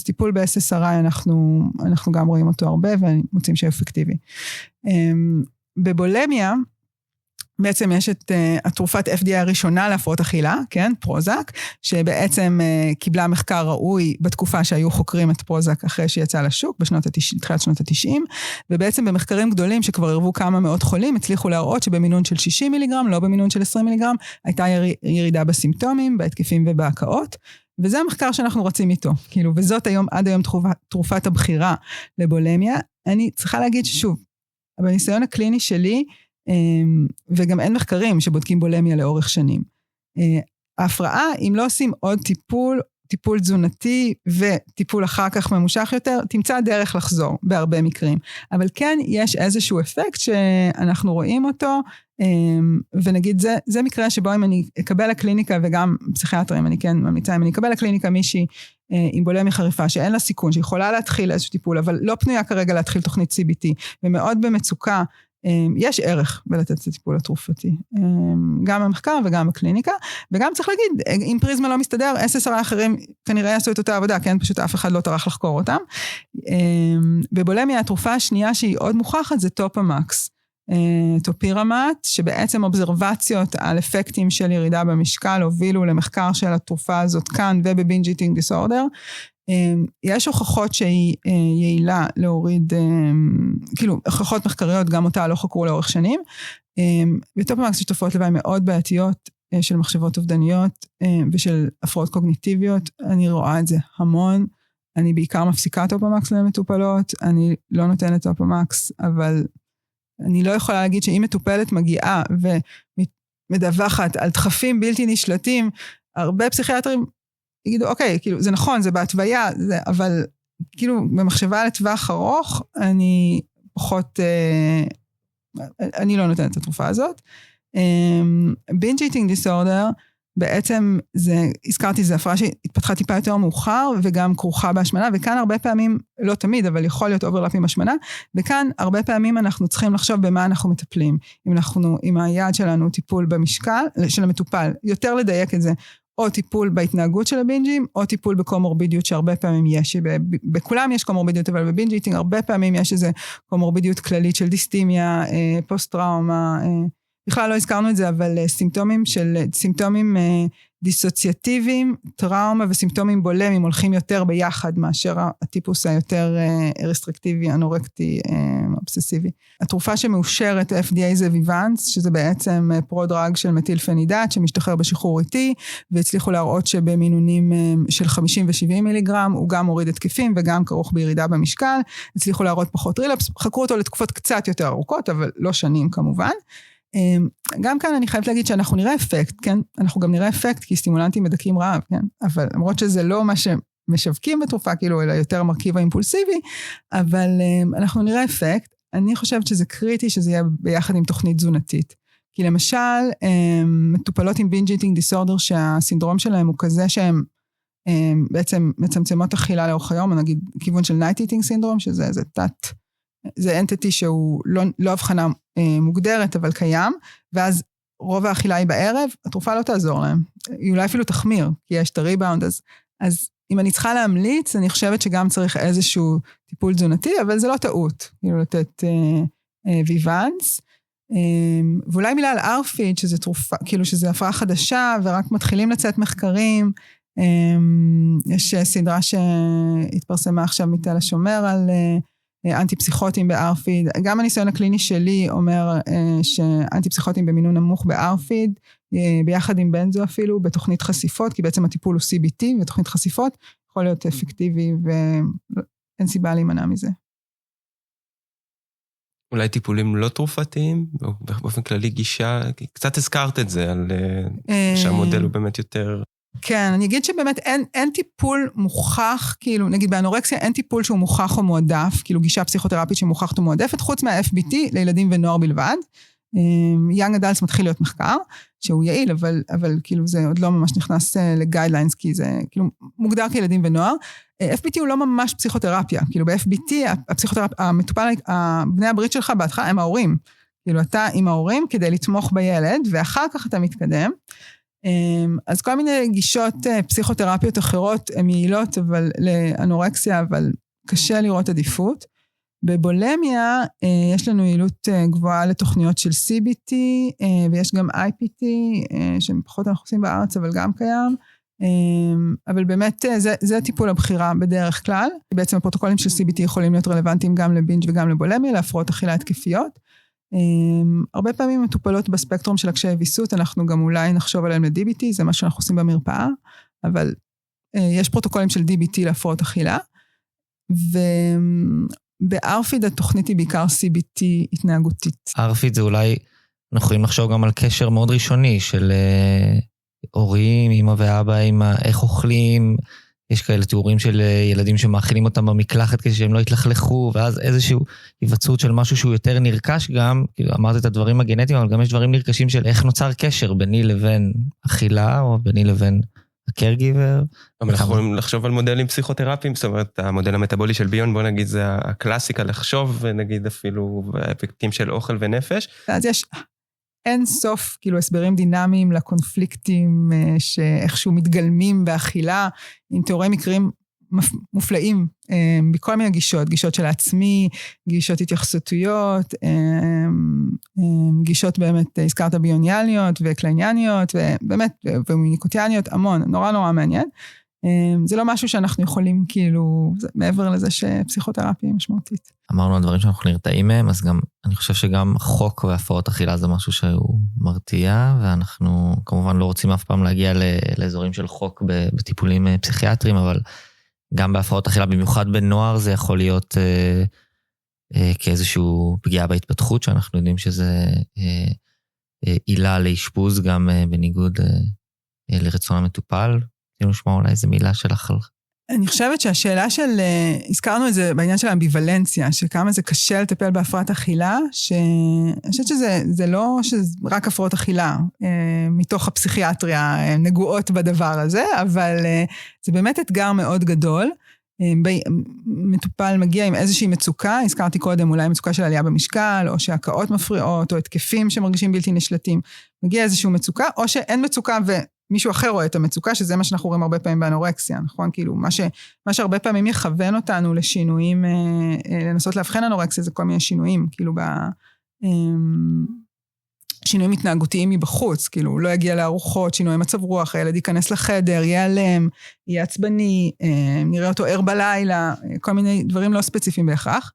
טיפול ב-SSRI אנחנו גם רואים אותו הרבה, ומוצאים שאפקטיבי. בבולמיה, בעצם יש את התרופת FDA הראשונה להפרעות אכילה, כן, פרוזק, שבעצם קיבלה מחקר ראוי בתקופה שהיו חוקרים את פרוזק אחרי שיצא לשוק, בתחילת שנות ה-90, ובעצם במחקרים גדולים שכבר הרבו כמה מאות חולים, הצליחו להראות שבמינון של 60 מיליגרם, לא במינון של 20 מיליגרם, הייתה ירידה בסימפטומים, בהתקפים ובהקאות, וזה המחקר שאנחנו רצים איתו, כאילו, וזאת עד היום תרופת הבחירה לבולמיה. אני צריכה להגיד ששוב, בניסיון הקליני שלי, וגם אין מחקרים שבודקים בולמיה לאורך שנים. ההפרעה, אם לא עושים עוד טיפול, טיפול תזונתי וטיפול אחר כך ממושך יותר, תמצא דרך לחזור בהרבה מקרים. אבל כן, יש איזשהו אפקט שאנחנו רואים אותו, ונגיד, זה מקרה שבו אם אני אקבל לקליניקה, וגם פסיכיאטרים, אני כן ממליצה, אם אני אקבל לקליניקה מישהי עם בולמיה חריפה, שאין לה סיכון, שיכולה להתחיל איזשהו טיפול, אבל לא פנויה כרגע להתחיל תוכנית CBT, ומאוד במצוקה, יש ערך בלתת את הטיפול התרופתי, גם במחקר וגם בקליניקה, וגם צריך להגיד, אם פריזמה לא מסתדר, SSRI אחרים כנראה יעשו את אותה עבודה, כן? פשוט אף אחד לא טרח לחקור אותם. בבולמיה, התרופה השנייה שהיא עוד מוכחת, זה טופמקס, טופירמט, שבעצם אובזרבציות על אפקטים של ירידה במשקל, הובילו למחקר של התרופה הזאת כאן, ובבינג' איטינג דיסורדר, יש הוכחות שהיא יעילה להוריד, כאילו, הוכחות מחקריות, גם אותה לא חקרו לאורך שנים, וטופמקס יש תופעות לוואי מאוד בעייתיות של מחשבות אובדניות ושל הפרעות קוגניטיביות, אני רואה את זה המון, אני בעיקר מפסיקה טופמקס למטופלות, אני לא נותנת טופמקס, אבל אני לא יכולה להגיד שאם מטופלת מגיעה ומדווחת על דחפים בלתי נשלטים, הרבה פסיכיאטרים יגידו, אוקיי, כאילו, זה נכון, זה בהתוויה, אבל כאילו, במחשבה לטווח ארוך, אני פחות, אני לא נותנת את התרופה הזאת. binge eating disorder, בעצם הזכרתי, זה הפרעה שהתפתחה טיפה יותר מאוחר, וגם כרוכה בהשמנה, וכאן הרבה פעמים, לא תמיד, אבל יכול להיות אוברלאפ עם השמנה, וכאן הרבה פעמים אנחנו צריכים לחשוב במה אנחנו מטפלים. אם היעד שלנו טיפול במשקל, של המטופל, יותר לדייק את זה, או טיפול בהתנהגות של הבינג'ים, או טיפול בקומורבידיות שהרבה פעמים יש, בכולם יש קומורבידיות, אבל בבינג' איטינג הרבה פעמים יש איזה קומורבידיות כללית של דיסטימיה, פוסט-טראומה, בכלל לא הזכרנו את זה, אבל סימפטומים דיסוציאטיביים, טראומה וסימפטומים בולמים הולכים יותר ביחד מאשר הטיפוס היותר רסטריקטיבי, אנורקטי, אובססיבי. התרופה שמאושרת FDA זה ויוונס, שזה בעצם פרודרג של מטילפנידט, שמשתחרר בשחרור איטי, והצליחו להראות שבמינונים של 50 ו-70 מיליגרם, הוא גם מוריד התקפים וגם כרוך בירידה במשקל, הצליחו להראות פחות רילפס, חקרו אותו לתקופות קצת יותר ארוכות, אבל לא שנים כמובן. גם כאן אני חייבת להגיד שאנחנו נראה אפקט, כן? אנחנו גם נראה אפקט, כי סטימולנטים מדכאים רעב, כן? אבל למרות שזה לא מה שמשווקים בתרופה, כאילו, אלא יותר מרכיב האימפולסיבי, אבל אנחנו נראה אפקט. אני חושבת שזה קריטי, שזה יהיה ביחד עם תוכנית תזונתית. כי למשל, מטופלות עם binge eating disorder, שהסינדרום שלהם הוא כזה שהם בעצם מצמצמות אכילה לאורך היום, נגיד כיוון של night eating syndrome, שזה זה אנטיטי שהוא לא הבחנה מוגדרת, אבל קיים, ואז רוב האכילה היא בערב, התרופה לא תעזור להם. היא אולי אפילו תחמיר, כי יש את הריבאונד, אז אם אני צריכה להמליץ, אני חושבת שגם צריך איזשהו טיפול תזונתי, אבל זה לא טעות, כאילו לתת ויוונס, ואולי מילה על ארפיד, שזה תרופה, כאילו שזה הפרעה חדשה, ורק מתחילים לצאת מחקרים, יש סדרה שהתפרסמה עכשיו מתל השומר על אנטי-פסיכוטים בארפיד, גם הניסיון הקליני שלי אומר שאנטי-פסיכוטים במינון נמוך בארפיד, ביחד עם בנזו אפילו, בתוכנית חשיפות, כי בעצם הטיפול הוא CBT, ותוכנית חשיפות יכול להיות אפקטיבי, ואין סיבה להימנע מזה. אולי טיפולים לא תרופתיים, באופן כללי גישה, קצת הזכרת את זה, על שהמודל הוא באמת יותר... כן, אני אגיד שבאמת אין טיפול מוכח, כאילו, נגיד באנורקסיה אין טיפול שהוא מוכח או מועדף, כאילו גישה פסיכותרפית שמוכחת או מועדפת, חוץ מה-FBT לילדים ונוער בלבד. יאנג אדלס מתחיל להיות מחקר, שהוא יעיל, אבל כאילו זה עוד לא ממש נכנס לגיידליינס, כי זה כאילו מוגדר כילדים ונוער. FBT הוא לא ממש פסיכותרפיה, כאילו ב-FBT, המטופל, בני הברית שלך בהתחלה הם ההורים, כאילו אתה עם ההורים כדי לתמוך בילד, ואחר כך אתה מתקדם. אז כל מיני גישות פסיכותרפיות אחרות הן יעילות לאנורקסיה, אבל קשה לראות עדיפות. בבולמיה יש לנו יעילות גבוהה לתוכניות של CBT, ויש גם IPT, שהם פחות אנחנו עושים בארץ, אבל גם קיים. אבל באמת זה טיפול הבחירה בדרך כלל. בעצם הפרוטוקולים של CBT יכולים להיות רלוונטיים גם לבינג' וגם לבולמיה, להפרעות אכילה התקפיות. הרבה פעמים מטופלות בספקטרום של הקשיי ויסות, אנחנו גם אולי נחשוב עליהם ל-DBT, זה מה שאנחנו עושים במרפאה, אבל יש פרוטוקולים של DBT להפרעות אכילה, ובארפיד התוכנית היא בעיקר CBT התנהגותית. ארפיד זה אולי, אנחנו יכולים לחשוב גם על קשר מאוד ראשוני של הורים, אמא ואבא, איך אוכלים, יש כאלה תיאורים של ילדים שמאכילים אותם במקלחת כדי שהם לא יתלכלכו, ואז איזושהי היווצרות של משהו שהוא יותר נרכש גם, כאילו אמרת את הדברים הגנטיים, אבל גם יש דברים נרכשים של איך נוצר קשר ביני לבין אכילה, או ביני לבין הקרגיבר. אבל אנחנו יכולים לחשוב על מודלים פסיכותרפיים, זאת אומרת, המודל המטאבולי של ביון, בוא נגיד, זה הקלאסיקה לחשוב, ונגיד אפילו האפקטים של אוכל ונפש. אז יש אין סוף, כאילו, הסברים דינמיים לקונפליקטים שאיכשהו מתגלמים באכילה, עם תיאורי מקרים מופלאים, בכל מיני גישות, גישות של העצמי, גישות התייחסותיות, גישות באמת, הזכרת ביוניאליות וקלייניאניות, ובאמת, ומיניקוטיאניות, המון, נורא נורא מעניין. זה לא משהו שאנחנו יכולים, כאילו, מעבר לזה שפסיכותרפיה היא משמעותית. אמרנו הדברים שאנחנו נרתעים מהם, אז גם, אני חושב שגם חוק והפרעות אכילה זה משהו שהוא מרתיע, ואנחנו כמובן לא רוצים אף פעם להגיע לאזורים של חוק בטיפולים פסיכיאטריים, אבל גם בהפרעות אכילה, במיוחד בנוער, זה יכול להיות כאיזשהו פגיעה בהתפתחות, שאנחנו יודעים שזה עילה לאשפוז, גם בניגוד לרצון המטופל. כאילו נשמע אולי איזה מילה שלך. אני חושבת שהשאלה של, הזכרנו את זה בעניין של האמביוולנציה, שכמה זה קשה לטפל בהפרעת אכילה, אני חושבת שזה לא רק הפרעות אכילה, מתוך הפסיכיאטריה נגועות בדבר הזה, אבל זה באמת אתגר מאוד גדול. מטופל מגיע עם איזושהי מצוקה, הזכרתי קודם אולי מצוקה של עלייה במשקל, או שהקאות מפריעות, או התקפים שמרגישים בלתי נשלטים. מגיע איזושהי מצוקה, או שאין מצוקה מישהו אחר רואה את המצוקה, שזה מה שאנחנו רואים הרבה פעמים באנורקסיה, נכון? כאילו, מה שהרבה פעמים יכוון אותנו לשינויים, לנסות להבחן אנורקסיה, זה כל מיני שינויים, כאילו, שינויים התנהגותיים מבחוץ, כאילו, לא יגיע לארוחות, שינוי מצב רוח, הילד ייכנס לחדר, ייעלם, יהיה עצבני, נראה אותו ער בלילה, כל מיני דברים לא ספציפיים בהכרח.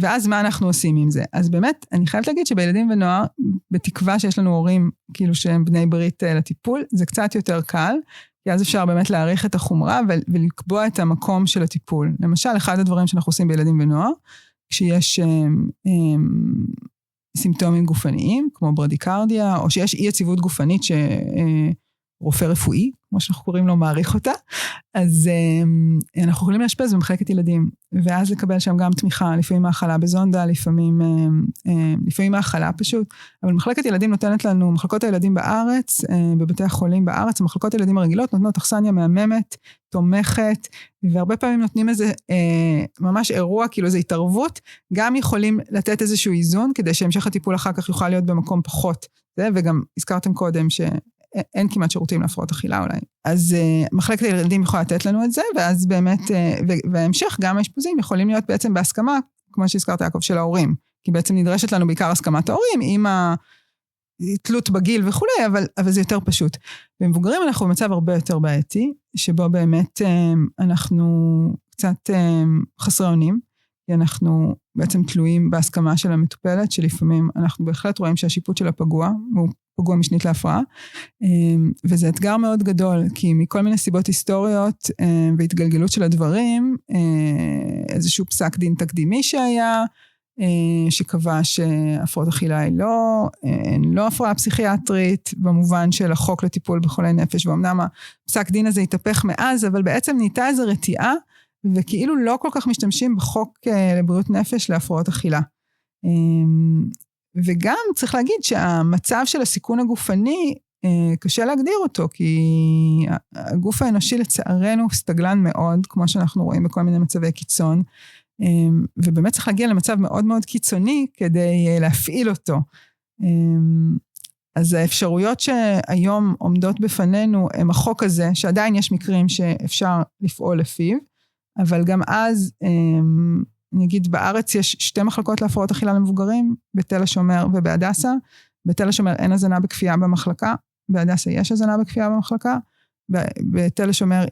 ואז מה אנחנו עושים עם זה? אז באמת, אני חייבת להגיד שבילדים ונוער, בתקווה שיש לנו הורים, כאילו שהם בני ברית לטיפול, זה קצת יותר קל, כי אז אפשר באמת להעריך את החומרה, ולקבוע את המקום של הטיפול. למשל, אחד הדברים שאנחנו עושים בילדים ונוער, כשיש סימפטומים גופניים, כמו ברדיקרדיה, או שיש אי יציבות גופנית רופא רפואי, כמו שאנחנו קוראים לו, מעריך אותה, אז אנחנו יכולים להשפז במחלקת ילדים, ואז לקבל שם גם תמיכה, לפעמים האכלה בזונדה, לפעמים האכלה פשוט, אבל מחלקת ילדים נותנת לנו, מחלקות הילדים בארץ, בבתי החולים בארץ, המחלקות הילדים הרגילות נותנות אכסניה מהממת, תומכת, והרבה פעמים נותנים איזה ממש אירוע, כאילו איזו התערבות, גם יכולים לתת איזשהו איזון, כדי שהמשך הטיפול אחר כך יוכל להיות במקום פחות, וגם הזכרתם קודם אין כמעט שירותים להפרעות אכילה אולי. אז מחלקת הילדים יכולה לתת לנו את זה, ואז באמת, וההמשך גם האשפוזים יכולים להיות בעצם בהסכמה, כמו שהזכרת יעקב, של ההורים, כי בעצם נדרשת לנו בעיקר הסכמת ההורים, עם התלות בגיל וכו', אבל זה יותר פשוט. במבוגרים אנחנו במצב הרבה יותר בעייתי, שבו באמת אנחנו קצת חסרי אונים, כי אנחנו בעצם תלויים בהסכמה של המטופלת, שלפעמים אנחנו בהחלט רואים שהשיפוט שלה פגוע, הוא פגוע משנית להפרעה, וזה אתגר מאוד גדול, כי מכל מיני סיבות היסטוריות והתגלגלות של הדברים, איזשהו פסק דין תקדימי שהיה, שקבע שהפרעות אכילה היא לא הפרעה פסיכיאטרית, במובן של החוק לטיפול בחולי נפש, ואמנם הפסק דין הזה התהפך מאז, אבל בעצם נהייתה איזו רתיעה, וכאילו לא כל כך משתמשים בחוק לבריאות נפש להפרעות אכילה. וגם צריך להגיד שהמצב של הסיכון הגופני, קשה להגדיר אותו, כי הגוף האנושי לצערנו סטגלן מאוד, כמו שאנחנו רואים בכל מיני מצבי קיצון, ובאמת צריך להגיע למצב מאוד מאוד קיצוני, כדי להפעיל אותו. אז האפשרויות שהיום עומדות בפנינו, הם החוק הזה, שעדיין יש מקרים שאפשר לפעול לפיו, אבל גם אז, נגיד בארץ יש 2 מחלקות להפרעות אכילה למבוגרים, בתל השומר ובהדסה, בתל השומר אין הזנה בכפייה במחלקה, בהדסה יש הזנה בכפייה במחלקה, בתל השומר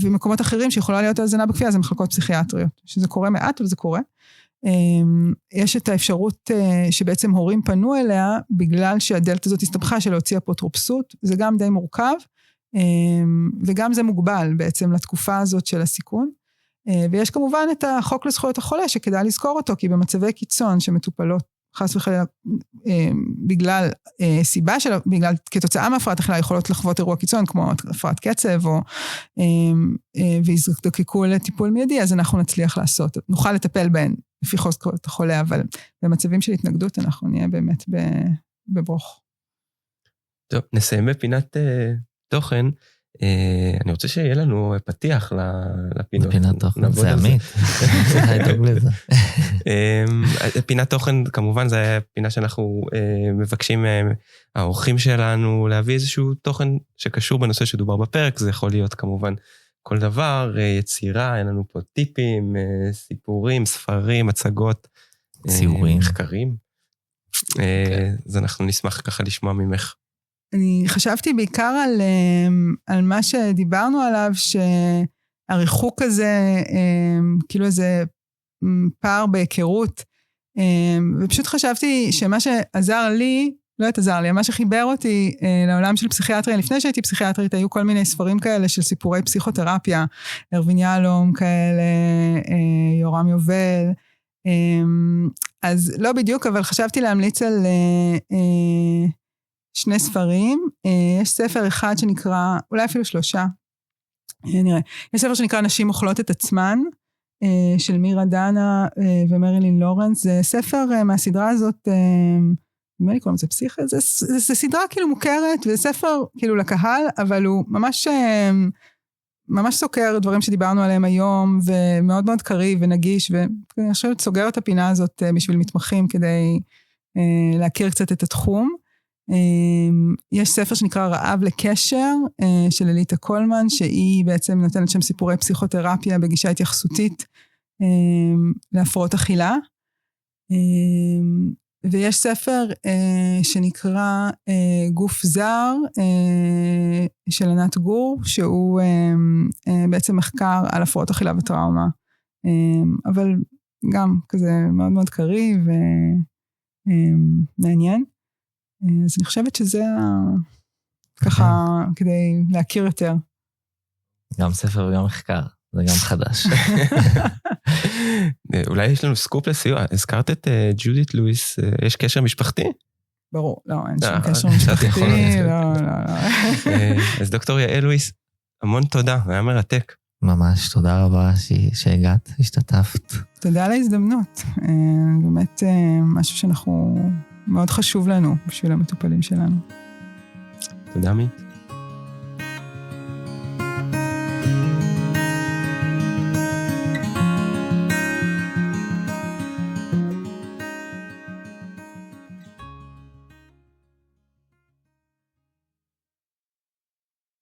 ומקומות אחרים שיכולה להיות הזנה בכפייה, זה מחלקות פסיכיאטריות, שזה קורה מעט, אבל זה קורה. יש את האפשרות שבעצם הורים פנו אליה, בגלל שהדלת הזאת הסתבכה של להוציא אפוטרופסות, זה גם די מורכב, וגם זה מוגבל בעצם לתקופה הזאת של הסיכון, ויש כמובן את החוק לזכויות החולה, שכדאי לזכור אותו, כי במצבי קיצון שמטופלות חס וחלילה, בגלל סיבה שלה, כתוצאה מהפרעת אכילה, יכולות לחוות אירוע קיצון, כמו הפרעת קצב, ויזדקקו לטיפול מיידי, אז אנחנו נצליח לעשות, נוכל לטפל בהן, לפי חוזקות החולה, אבל במצבים של התנגדות, אנחנו נהיה באמת בברוך. טוב, נסיים בפינת תוכן, אני רוצה שיהיה לנו פתיח לפינות. פינת תוכן, זה עמית. צריך לדאוג לזה. פינת תוכן, כמובן, זה פינה שאנחנו מבקשים מהאורחים שלנו להביא איזשהו תוכן שקשור בנושא שדובר בפרק, זה יכול להיות כמובן כל דבר, יצירה, אין לנו פה טיפים, סיפורים, ספרים, הצגות, ציורים, מחקרים. אז אנחנו נשמח ככה לשמוע ממך. אני חשבתי בעיקר על מה שדיברנו עליו, שהריחוק הזה, כאילו איזה פער בהיכרות, ופשוט חשבתי שמה שעזר לי, לא עזר לי, מה שחיבר אותי לעולם של פסיכיאטריה, לפני שהייתי פסיכיאטרית, היו כל מיני ספרים כאלה של סיפורי פסיכותרפיה, ארווין יהלום כאלה, יורם יובל, אז לא בדיוק, אבל חשבתי להמליץ על שני ספרים, יש ספר אחד שנקרא, אולי אפילו 3, נראה, יש ספר שנקרא נשים אוכלות את עצמן, של מירה דנה ומרילין לורנס, זה ספר מהסדרה הזאת, נראה לי קוראים, זה פסיכה, זה סדרה כאילו מוכרת, וזה ספר כאילו לקהל, אבל הוא ממש סוקר דברים שדיברנו עליהם היום, ומאוד מאוד קריב ונגיש, ואני חושבת סוגר את הפינה הזאת בשביל מתמחים, כדי להכיר קצת את התחום. יש ספר שנקרא רעב לקשר, של אליטה קולמן, שהיא בעצם נותנת שם סיפורי פסיכותרפיה, בגישה התייחסותית, להפרעות אכילה. ויש ספר שנקרא גוף זר, של ענת גור, שהוא בעצם מחקר על הפרעות אכילה וטראומה, אבל גם כזה מאוד מאוד קריב ומעניין. אז אני חושבת שזה ככה כדי להכיר יותר. גם ספר וגם מחקר, זה גם חדש. אולי יש לנו סקופ לסיוע, הזכרת את ג'ודית לואיס, יש קשר משפחתי? ברור, לא, אין שם קשר משפחתי, לא. אז דוקטור יעל לואיס, המון תודה, היה מרתק. ממש, תודה רבה שהגעת, השתתפת. תודה על ההזדמנות, באמת משהו שאנחנו מאוד חשוב לנו בשביל המטופלים שלנו. תודה מי.